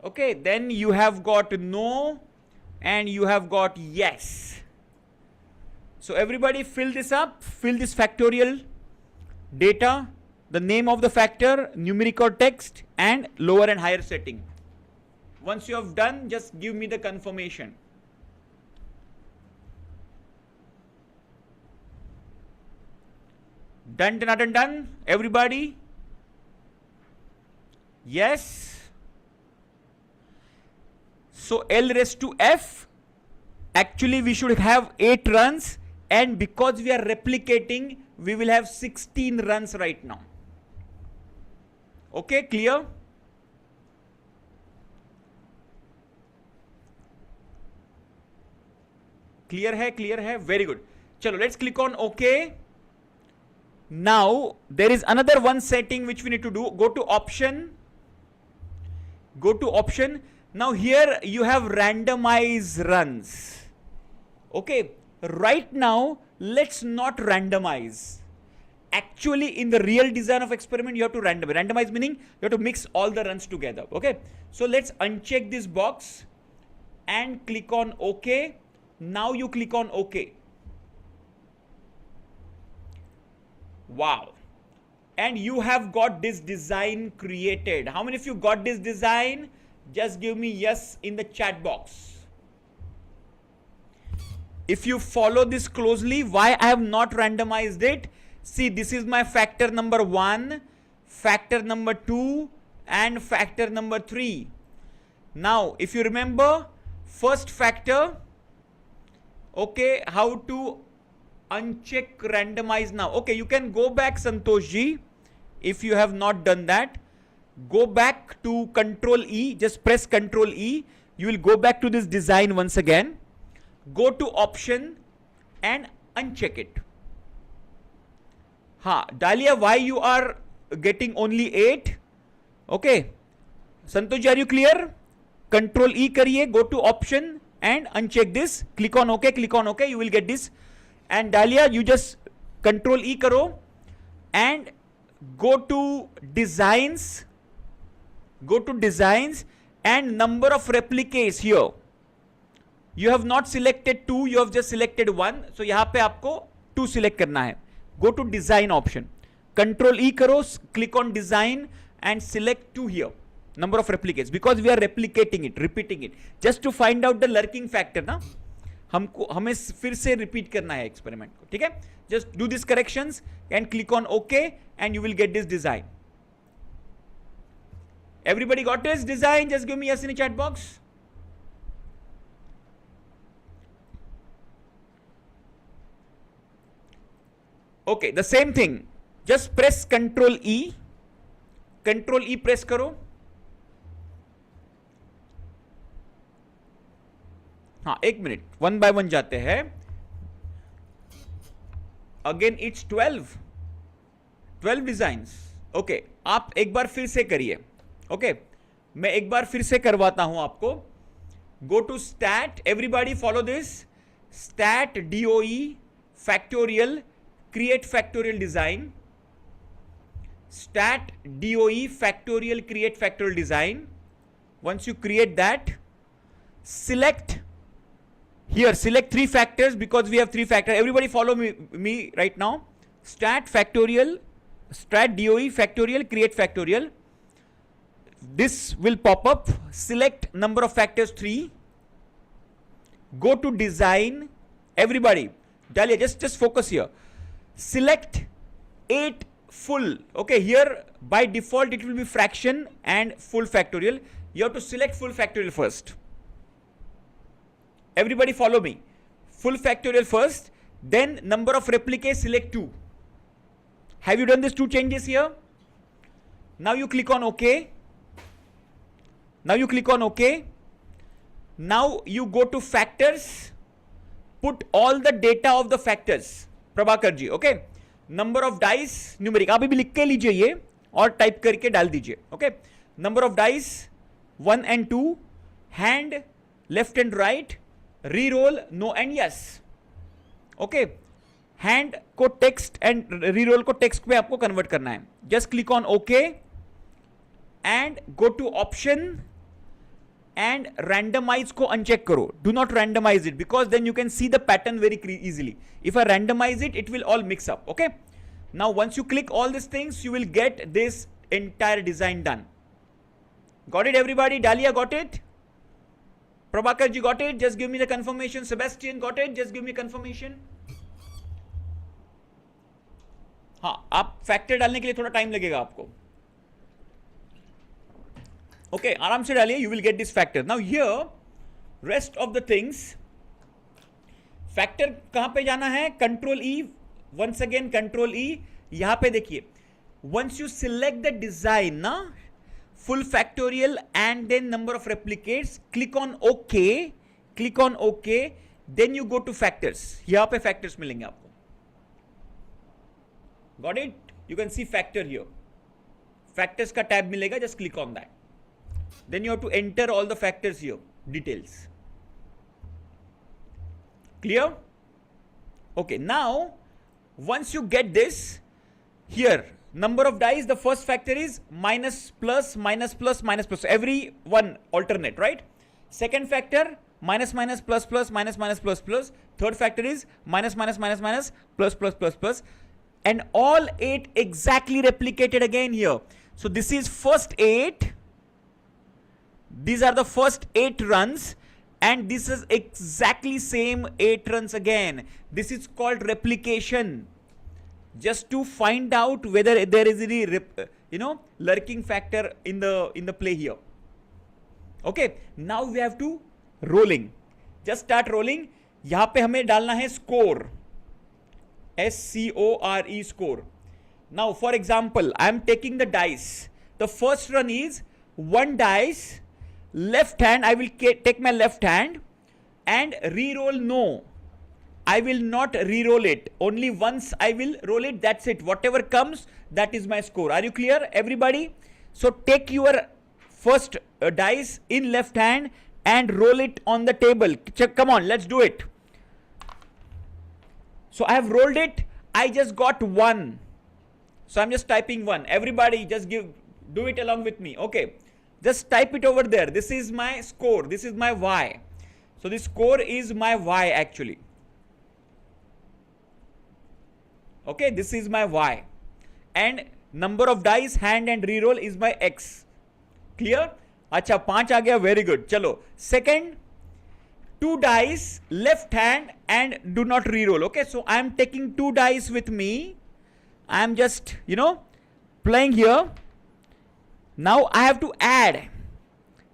Okay. Then you have got no and you have got yes. So everybody fill this up. Fill this factorial data. The name of the factor, numeric or text, and lower and higher setting. Once you have done, just give me the confirmation. Done. Everybody? Yes. So L raised to F. Actually, we should have 8 runs, and because we are replicating, we will have 16 runs right now. Okay, clear? Clear hai? Very good. Chalo, let's click on OK. Now, there is another one setting which we need to do. Go to option. Go to option. Now here you have randomize runs. Okay, right now, let's not randomize. Actually, in the real design of experiment, you have to randomize. Randomize meaning you have to mix all the runs together. Okay. So let's uncheck this box and click on OK. Now you click on OK. Wow. And you have got this design created. How many of you got this design? Just give me yes in the chat box. If you follow this closely, why I have not randomized it? See, this is my factor number 1, factor number 2, and factor number 3. Now, if you remember, first factor, Okay, how to uncheck randomize now? Okay, you can go back, Santosh ji, if you have not done that. Go back to Control E, just press Control E. You will go back to this design once again. Go to option and uncheck it. Dahlia, why you are getting only 8? Okay. Santosh, are you clear? Control E kariye, go to option and uncheck this. Click on OK, click on OK. You will get this. And Dahlia, you just Control E karo and go to designs. Go to designs and number of replicates here. You have not selected 2, you have just selected 1. So यहाँ पे आपको 2 select करना है. Go to design option. Control E करो, click on design and select 2 here. Number of replicates, because we are replicating it, repeating it, just to find out the lurking factor ना. हमें फिर से repeat करना है experiment को, ठीक है? Just do these corrections and click on OK and you will get this design. Everybody got this design? Just give me yes in the chat box. Okay, the same thing. Just press Control E. Control E press करो. हाँ, 1 minute. 1 by 1 जाते हैं. Again, it's 12. 12 designs. Okay, आप एक बार फिर से करिए. Okay, मैं एक बार फिर से करवाता हूं आपको. Go to stat. Everybody follow this. Stat DOE factorial. Create factorial design. Stat DOE factorial create factorial design. Once you create that, select here, select 3 factors because we have 3 factors. Everybody follow me right now. Stat factorial, stat DOE factorial, create factorial. This will pop up. Select number of factors 3. Go to design. Everybody, Dahlia, just focus here. Select 8 full. Okay, here by default it will be fraction and full factorial. You have to select full factorial first. Everybody follow me. Full factorial first, then number of replicates select 2. Have you done these 2 changes here? Now you click on OK. Now you click on OK. Now you go to factors. Put all the data of the factors. Prabhakar ji, okay. Number of dice numeric आप भी लिख के लीजिए ये और type करके डाल दीजिए. Okay, number of dice 1 and 2, hand left and right, reroll no and yes. Okay, hand को टेक्स्ट एंड री रोल को टेक्स्ट में आपको कन्वर्ट करना है. Just click on okay and go to option and randomize को uncheck करो. Do not randomize it because then you can see the pattern very easily. If I randomize it, it will all mix up. Okay. Now once you click all these things, you will get this entire design done. Got it, everybody? Dahlia got it? Prabhakar ji got it? Just give me the confirmation. Sebastian got it? Just give me confirmation. हाँ, आप factor डालने के लिए थोड़ा time लगेगा आपको. Okay, आराम से डालिए, you will get this factor. Now here, rest of the things, factor कहाँ पे जाना है? Control E, once again Control E, यहाँ पे देखिए. Once you select the design, ना, full factorial and then number of replicates, click on OK, then you go to factors. यहाँ पे factors मिलेंगे आपको. Got it? You can see factor here. Factors का tab मिलेगा, just click on that. Then you have to enter all the factors here, details. Clear? Okay, now once you get this, here number of dice, the first factor is minus plus minus plus minus plus, every one alternate, right? Second factor minus minus plus plus minus minus plus plus. Third factor is minus minus minus minus plus plus plus plus, and all 8 exactly replicated again here. So this is first 8. These are the first 8 runs, and this is exactly same 8 runs again. This is called replication, just to find out whether there is any lurking factor in the play here. Okay, now we have to rolling. Just start rolling. यहां पे हमें डालना है score, SCORE, score. Now for example, I am taking the dice. The first run is one dice, left hand. I will take my left hand and re-roll no. I will not re-roll it. Only once I will roll it. That's it. Whatever comes, that is my score. Are you clear, everybody? So take your first dice in left hand and roll it on the table. Come on, let's do it. So I have rolled it. I just got 1. So I'm just typing 1. Everybody just do it along with me. Okay. Just type it over there. This is my score. This is my Y. So this score is my Y actually. Okay. This is my Y. And number of dice, hand and reroll is my X. Clear? Acha, 5 aa gaya. Very good. Chalo. Second, 2 dice, left hand and do not reroll. Okay. So I am taking 2 dice with me. I am just, playing here. Now I have to add.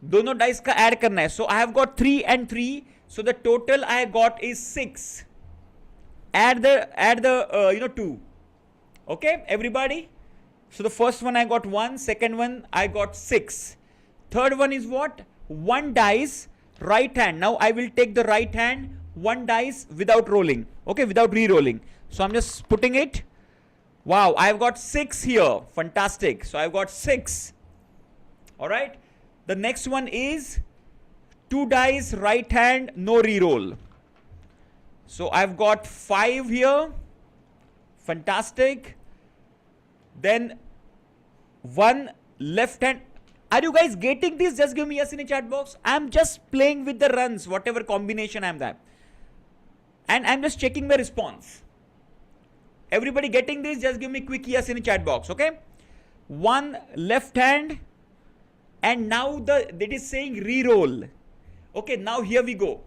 दोनों dice का add करना है. So I have got 3 and 3. So the total I got is 6. Add the 2. Okay, everybody. So the first one I got 1. Second one I got 6. Third one is what? 1 dice, right hand. Now I will take the right hand, 1 dice without rolling. Okay, without re-rolling. So I'm just putting it. Wow, I've got 6 here. Fantastic. So I've got 6. All right. The next one is 2 dice, right hand, no re-roll. So I've got 5 here. Fantastic. Then 1 left hand. Are you guys getting this? Just give me yes in the chat box. I'm just playing with the runs, whatever combination I'm that. And I'm just checking the response. Everybody getting this? Just give me quick yes in the chat box, okay? 1 left hand, and now it is saying re-roll. Okay, now here we go.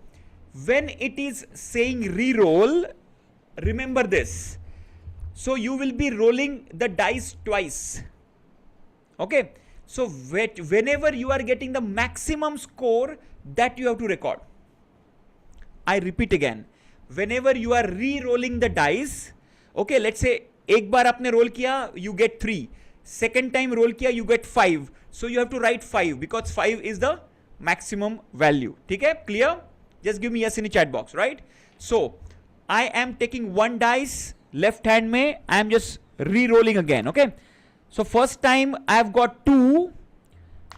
When it is saying re-roll, remember this. So you will be rolling the dice twice. Okay, so whenever you are getting the maximum score, that you have to record. I repeat again. Whenever you are re-rolling the dice, okay, let's say एक बार आपने roll किया, you get 3. Second time roll किया, you get 5. So you have to write 5 because 5 is the maximum value. ठीक है? Clear? Just give me yes in the chat box, right? So I am taking 1 dice, left hand में, I am just re-rolling again. Okay? So first time I have got 2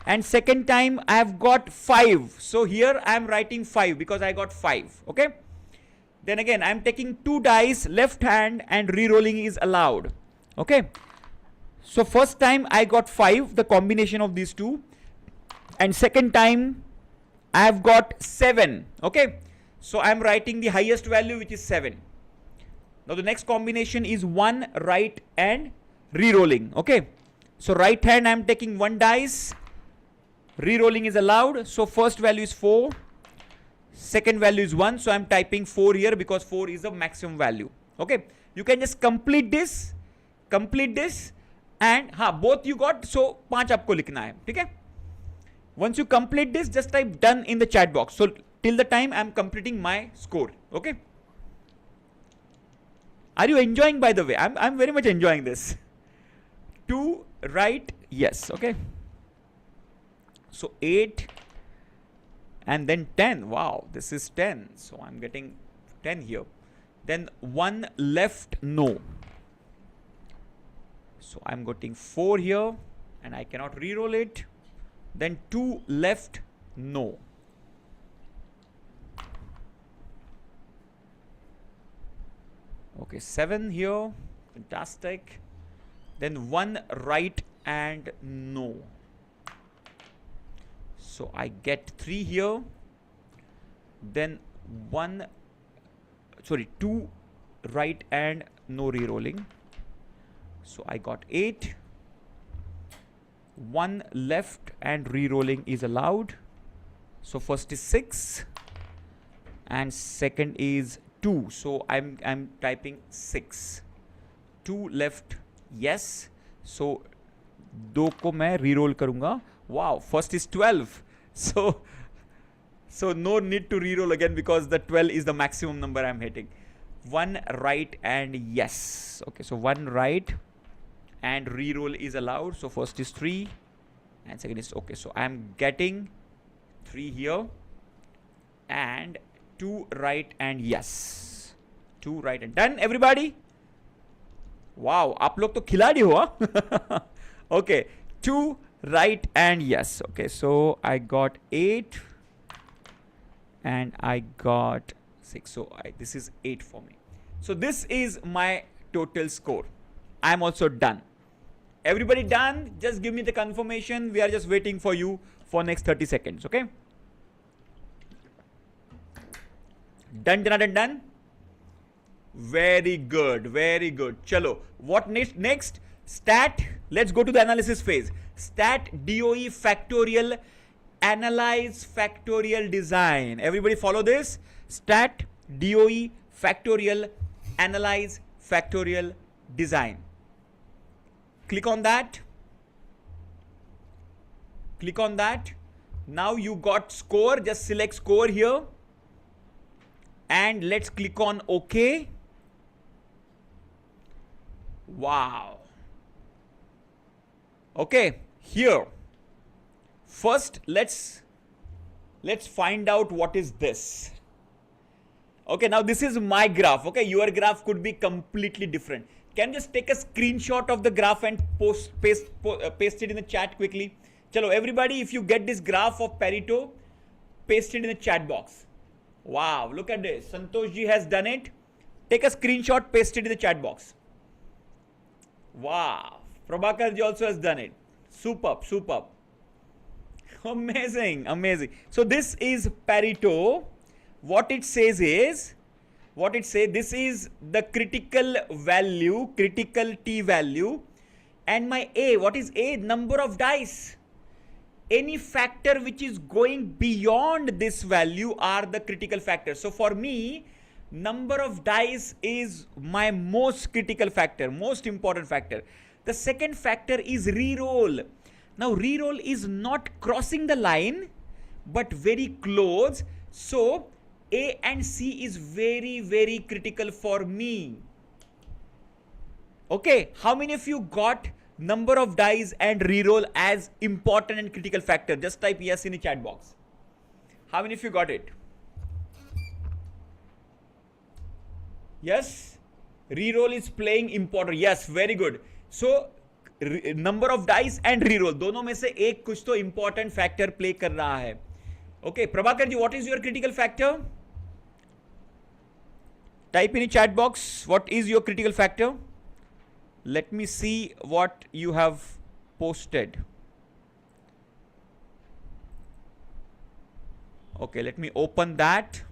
and second time I have got 5. So here I am writing 5 because I got 5. Okay? Then again I am taking 2 dice, left hand, and re-rolling is allowed. Okay? So first time I got 5, the combination of these two, and second time I have got 7. Okay? So I am writing the highest value, which is 7. Now the next combination is 1 right and re-rolling. Okay? So right hand I am taking 1 dice, re-rolling is allowed. So first value is 4. Second value is 1. So I'm typing 4 here because 4 is the maximum value. Okay. You can just complete this, and both you got. So 5 आपको लिखना है. ठीक है? Once you complete this, just type done in the chat box. So till the time I'm completing my score. Okay. Are you enjoying, by the way? I'm very much enjoying this. 2 right, yes. Okay. So 8. And then 10. Wow, this is 10. So I'm getting 10 here. Then 1 left, no. So I'm getting 4 here and I cannot re-roll it. Then 2 left, no. Okay, 7 here. Fantastic. Then 1 right and no. So I get 3 here. Then 2 right and no re-rolling. So I got 8. 1 left and re-rolling is allowed. So first is 6 and second is 2. So I'm typing 6. 2 left, yes. So 2 को मैं re-roll करूँगा. Wow, first is 12. So So no need to reroll again because the 12 is the maximum number I'm hitting. One right and yes. Okay, so one right and reroll is allowed. So first is 3 and second is okay. So I'm getting 3 here and 2 right and yes. 2 right and done everybody. Wow, आप लोग तो खिलाड़ी हो हाँ? Okay, 2 right and yes. Okay, so I got 8 and I got 6. So this is 8 for me. So this is my total score. I'm also done. Everybody done? Just give me the confirmation. We are just waiting for you for next 30 seconds. Okay? Done, done, done. Very good, very good. Chalo. What next? Stat. Let's go to the analysis phase. Stat DOE factorial analyze factorial design. Everybody follow this. Stat DOE factorial analyze factorial design. Click on that. Click on that. Now you got score. Just select score here. And let's click on OK. Wow. Okay, here. First, let's find out what is this. Okay, now this is my graph. Okay, your graph could be completely different. Can you just take a screenshot of the graph and paste it in the chat quickly? Chalo, everybody, if you get this graph of Pareto, paste it in the chat box. Wow, look at this. Santosh ji has done it. Take a screenshot, paste it in the chat box. Wow, Prabhakar ji also has done it. Superb, superb. Amazing, amazing. So this is Pareto. What it says is, this is the critical value, critical T value. And my A, what is A? Number of dice. Any factor which is going beyond this value are the critical factors. So for me, number of dice is my most critical factor, most important factor. The second factor is reroll. Now reroll is not crossing the line, but very close. So A and C is very, very critical for me. Okay, how many of you got number of dice and reroll as important and critical factor? Just type yes in the chat box. How many of you got it? Yes, reroll is playing important. Yes, very good. So number of dice and reroll दोनों में से एक कुछ तो important factor play कर रहा है. Okay, Prabhakar ji, what is your critical factor? Type in the chat box. What is your critical factor? Let me see what you have posted. Okay, let me open that.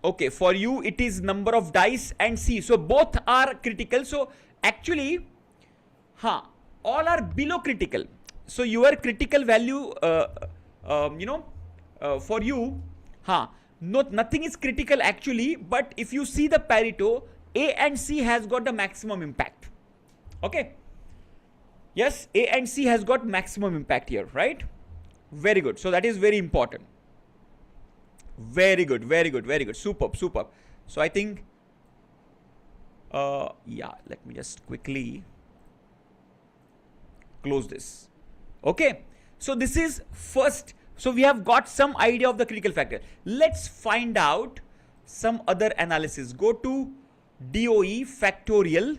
Okay, for you it is number of dice and C. So both are critical. So actually, all are below critical. So your critical value, for you, nothing is critical actually. But if you see the Pareto, A and C has got the maximum impact. Okay. Yes, A and C has got maximum impact here, right? Very good. So that is very important. Very good, very good, very good. Superb, superb. So I think, yeah, let me just quickly close this. Okay. So this is first. So we have got some idea of the critical factor. Let's find out some other analysis. Go to DOE factorial.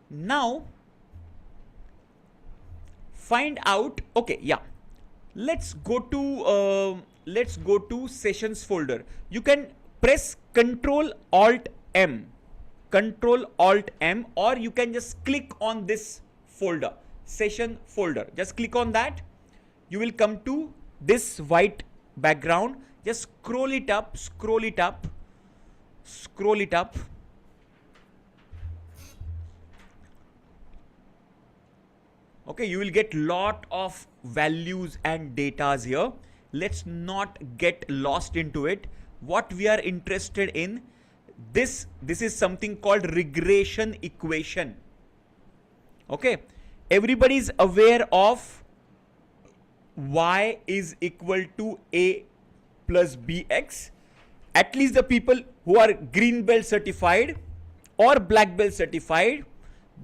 Now find out. Okay, yeah. Let's go to sessions folder. You can press Control Alt M, or you can just click on this folder, session folder. Just click on that. You will come to this white background. Just scroll it up. Okay, you will get lot of values and datas here. Let's not get lost into it. What we are interested in, this is something called regression equation. Okay, everybody is aware of y is equal to a plus bx. At least the people who are green belt certified or black belt certified,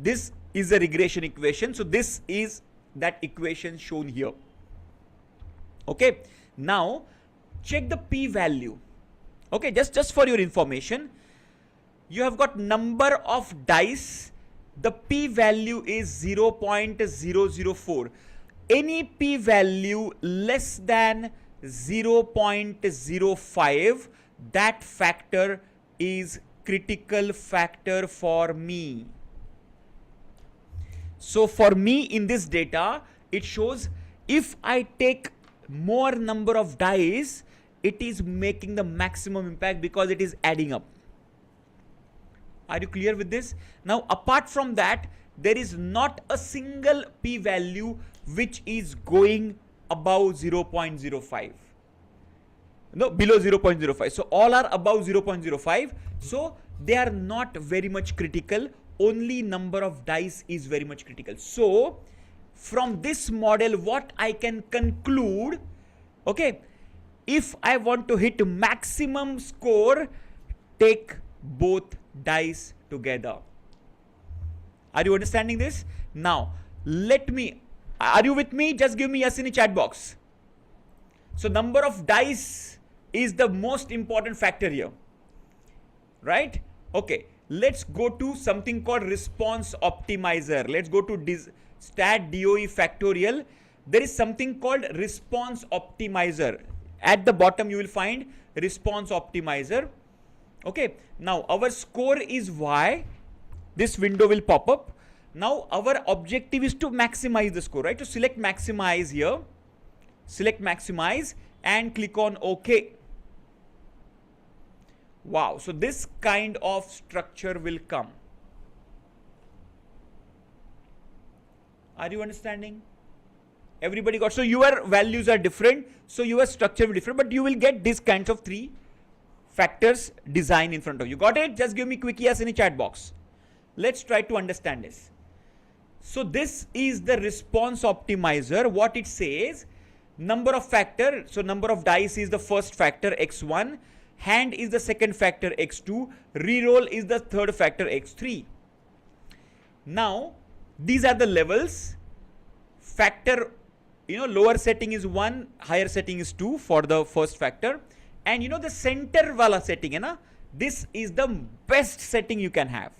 this is a regression equation. So this is that equation shown here. Okay, now check the p value. Okay, just for your information, you have got number of dice. The p value is 0.004. Any p value less than 0.05, that factor is critical factor for me. So for me in this data, it shows if I take more number of dice, it is making the maximum impact because it is adding up. Are you clear with this? Now, apart from that, there is not a single p value which is going above 0.05. No, below 0.05. So all are above 0.05. So they are not very much critical. Only number of dice is very much critical. So from this model, what I can conclude, okay, if I want to hit maximum score, take both dice together. Are you understanding this? Now, are you with me? Just give me yes in the chat box. So number of dice is the most important factor here, right? Okay, let's go to something called response optimizer. Let's go to stat DOE factorial. There is something called response optimizer. At the bottom you will find response optimizer. Okay, now our score is y. This window will pop up. Now our objective is to maximize the score, right? To select maximize here, select maximize and click on OK. Wow, so this kind of structure will come. Are you understanding? Everybody got? So your values are different, so your structure will be different, but you will get this kinds of 3 factors design in front of you. Got it? Just give me quick yes in the chat box. Let's try to understand this. So this is the response optimizer. What it says, number of factor. So number of dice is the first factor x1, hand is the second factor x2, reroll is the third factor x3. Now these are the levels. Factor, lower setting is 1, higher setting is 2 for the first factor. And the center wala setting, this is the best setting you can have.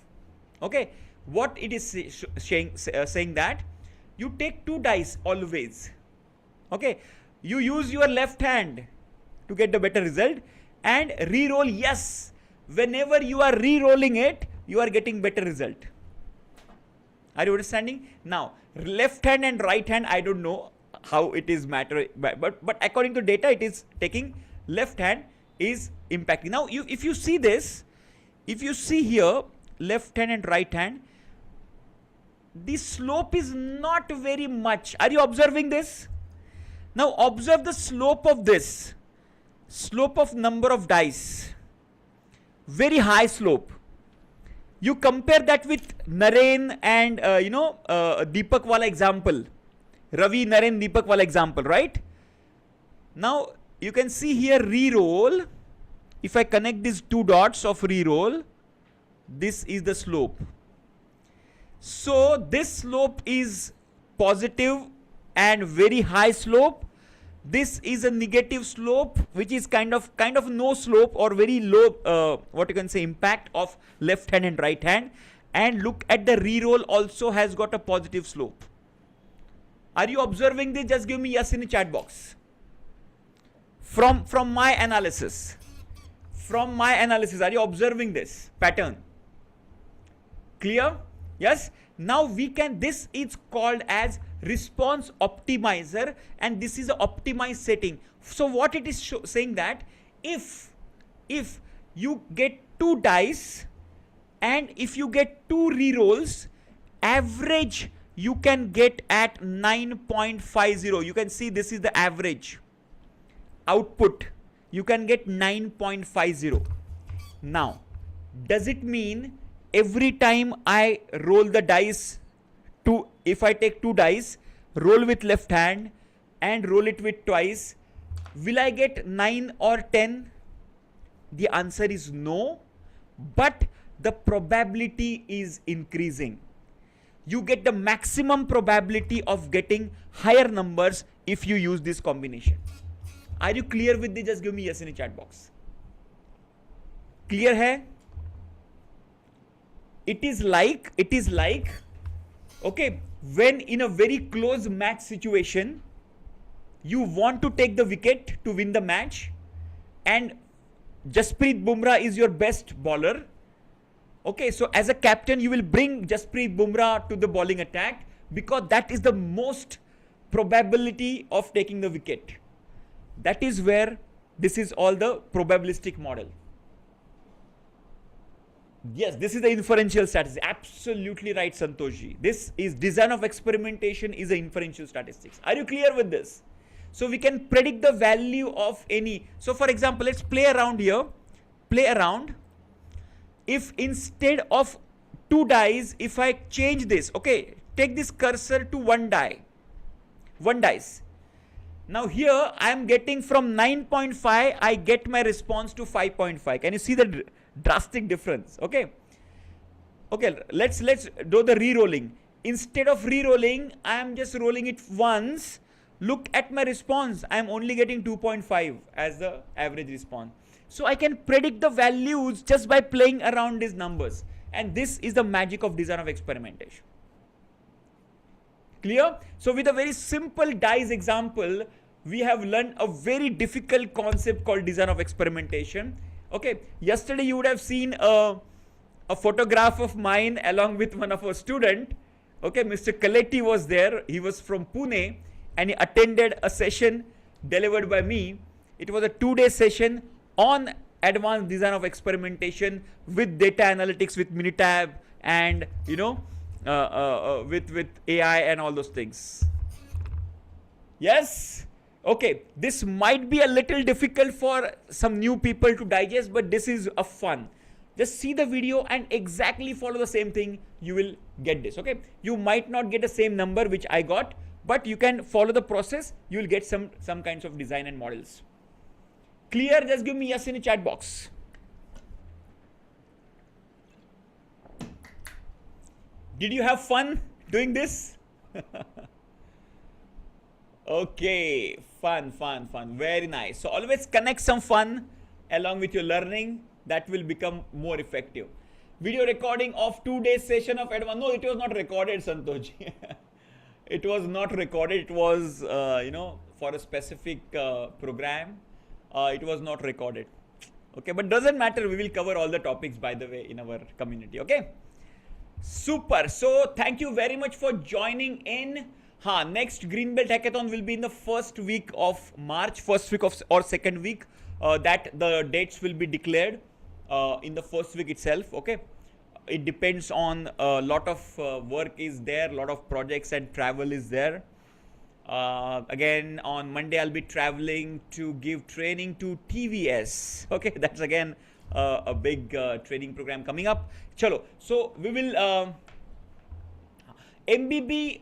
Okay, what it is saying that you take 2 dice always. Okay, you use your left hand to get the better result and re-roll. Yes, whenever you are re-rolling it, you are getting better result. Are you understanding? Now, left hand and right hand, I don't know how it is matter, but according to data, it is taking left hand is impacting. Now, if you see this, if you see here, left hand and right hand, the slope is not very much. Are you observing this? Now observe the slope of this. Slope of number of dice. Very high slope. You compare that with Naren and Deepak wala example. Ravi, Naren, Deepak wala example, right? Now you can see here re-roll. If I connect these 2 dots of re-roll, this is the slope. So this slope is positive and very high slope. This is a negative slope, which is kind of no slope or very low, what you can say, impact of left hand and right hand. And look at the re-roll also has got a positive slope. Are you observing this? Just give me yes in the chat box. From my analysis, are you observing this pattern? Clear? Yes. Now this is called as response optimizer, and this is an optimized setting. So what it is saying that if you get 2 dice and if you get 2 re-rolls, average you can get at 9.50. You can see this is the average output. You can get 9.50. Now, does it mean every time I roll the dice, if I take 2 dice, roll with left hand, and roll it with twice, will I get 9 or 10? The answer is no, but the probability is increasing. You get the maximum probability of getting higher numbers if you use this combination. Are you clear with this? Just give me yes in the chat box. Clear hai? It is like, okay, when in a very close match situation, you want to take the wicket to win the match, and Jasprit Bumrah is your best bowler. Okay, so as a captain, you will bring Jasprit Bumrah to the bowling attack because that is the most probability of taking the wicket. That is where this is all the probabilistic model. Yes, this is the inferential statistics. Absolutely right, Santoshi. This is design of experimentation is the inferential statistics. Are you clear with this? So we can predict the value of any. So for example, let's play around here. Play around. If instead of 2 dice, if I change this, okay, take this cursor to 1 die. 1 dice. Now here I am getting from 9.5, I get my response to 5.5. Can you see the drastic difference? Okay. Okay, let's do the re-rolling. Instead of re-rolling, I am just rolling it once. Look at my response. I am only getting 2.5 as the average response. So I can predict the values just by playing around these numbers. And this is the magic of design of experimentation. Clear? So with a very simple dice example, we have learned a very difficult concept called design of experimentation. Okay, yesterday you would have seen a photograph of mine along with one of our student. Okay, Mr. Kaleti was there. He was from Pune and he attended a session delivered by me. It was a 2-day session on advanced design of experimentation with data analytics, with Minitab, and you know, with AI and all those things. Yes. Okay, this might be a little difficult for some new people to digest, but this is a fun. Just see the video and exactly follow the same thing. You will get this. Okay, you might not get the same number which I got, but you can follow the process. You will get some kinds of design and models. Clear? Just give me yes in the chat box. Did you have fun doing this? Okay, fun. Very nice. So always connect some fun along with your learning. That will become more effective. Video recording of 2-day session of advanced. No, it was not recorded, Santosh. It was not recorded. It was, for a specific program. It was not recorded. Okay, but doesn't matter. We will cover all the topics, by the way, in our community. Okay. Super. So thank you very much for joining in. Next Green Belt Hackathon will be in the first week of March, first week of or second week. That the dates will be declared in the first week itself. Okay, it depends on a lot of work is there, a lot of projects and travel is there. Again, on Monday I'll be traveling to give training to TVS. Okay, that's again a big training program coming up. Chalo, so we will. MBB,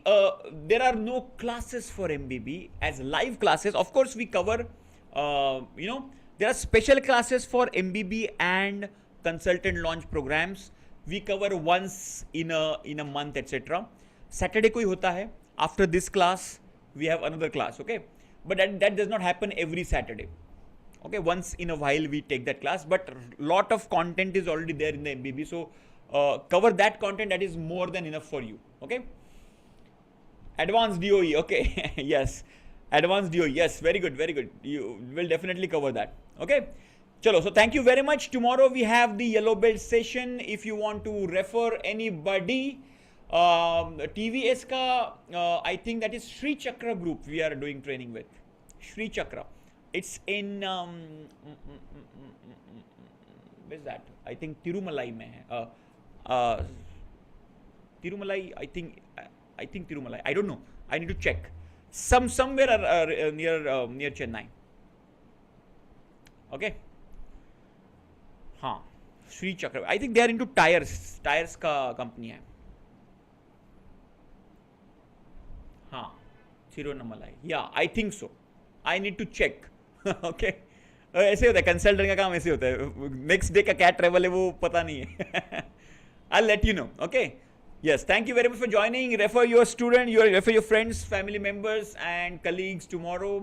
there are no classes for MBB as live classes. Of course, we cover, there are special classes for MBB and consultant launch programs. We cover once in a month, etc. Saturday koi hota hai. After this class, we have another class. Okay, but that does not happen every Saturday. Okay, once in a while we take that class, but lot of content is already there in the MBB. So cover that content. That is more than enough for you. Okay, advanced DOE. Okay. Yes, advanced DOE. Yes, very good. You will definitely cover that. Okay, chalo. So thank you very much. Tomorrow we have the yellow belt session. If you want to refer anybody, TVS ka, I think that is Sri Chakra group we are doing training with. Sri Chakra. It's in where's that? I think Tirumalai mein hai. Tirumalai, I think Tirumalai. I don't know. I need to check. Somewhere near Chennai. Okay. Sri Chakra. I think they are into tires. Tires ka company hai. Tirunamalai. Yeah, I think so. I need to check. Okay. ऐसे होता है consultant का काम ऐसे होता है next day का क्या ट्रेवल है वो पता नहीं है I'll let you know. Okay. Yes. Thank you very much for joining. Refer your student, refer your friends, family members, and colleagues tomorrow,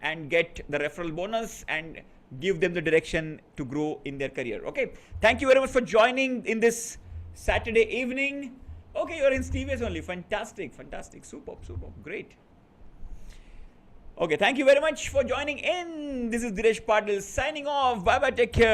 and get the referral bonus and give them the direction to grow in their career. Okay. Thank you very much for joining in this Saturday evening. Okay, you're in TVS only. Fantastic, fantastic, superb, superb, great. Okay, thank you very much for joining in. This is Dinesh Patil signing off. Bye bye. Take care.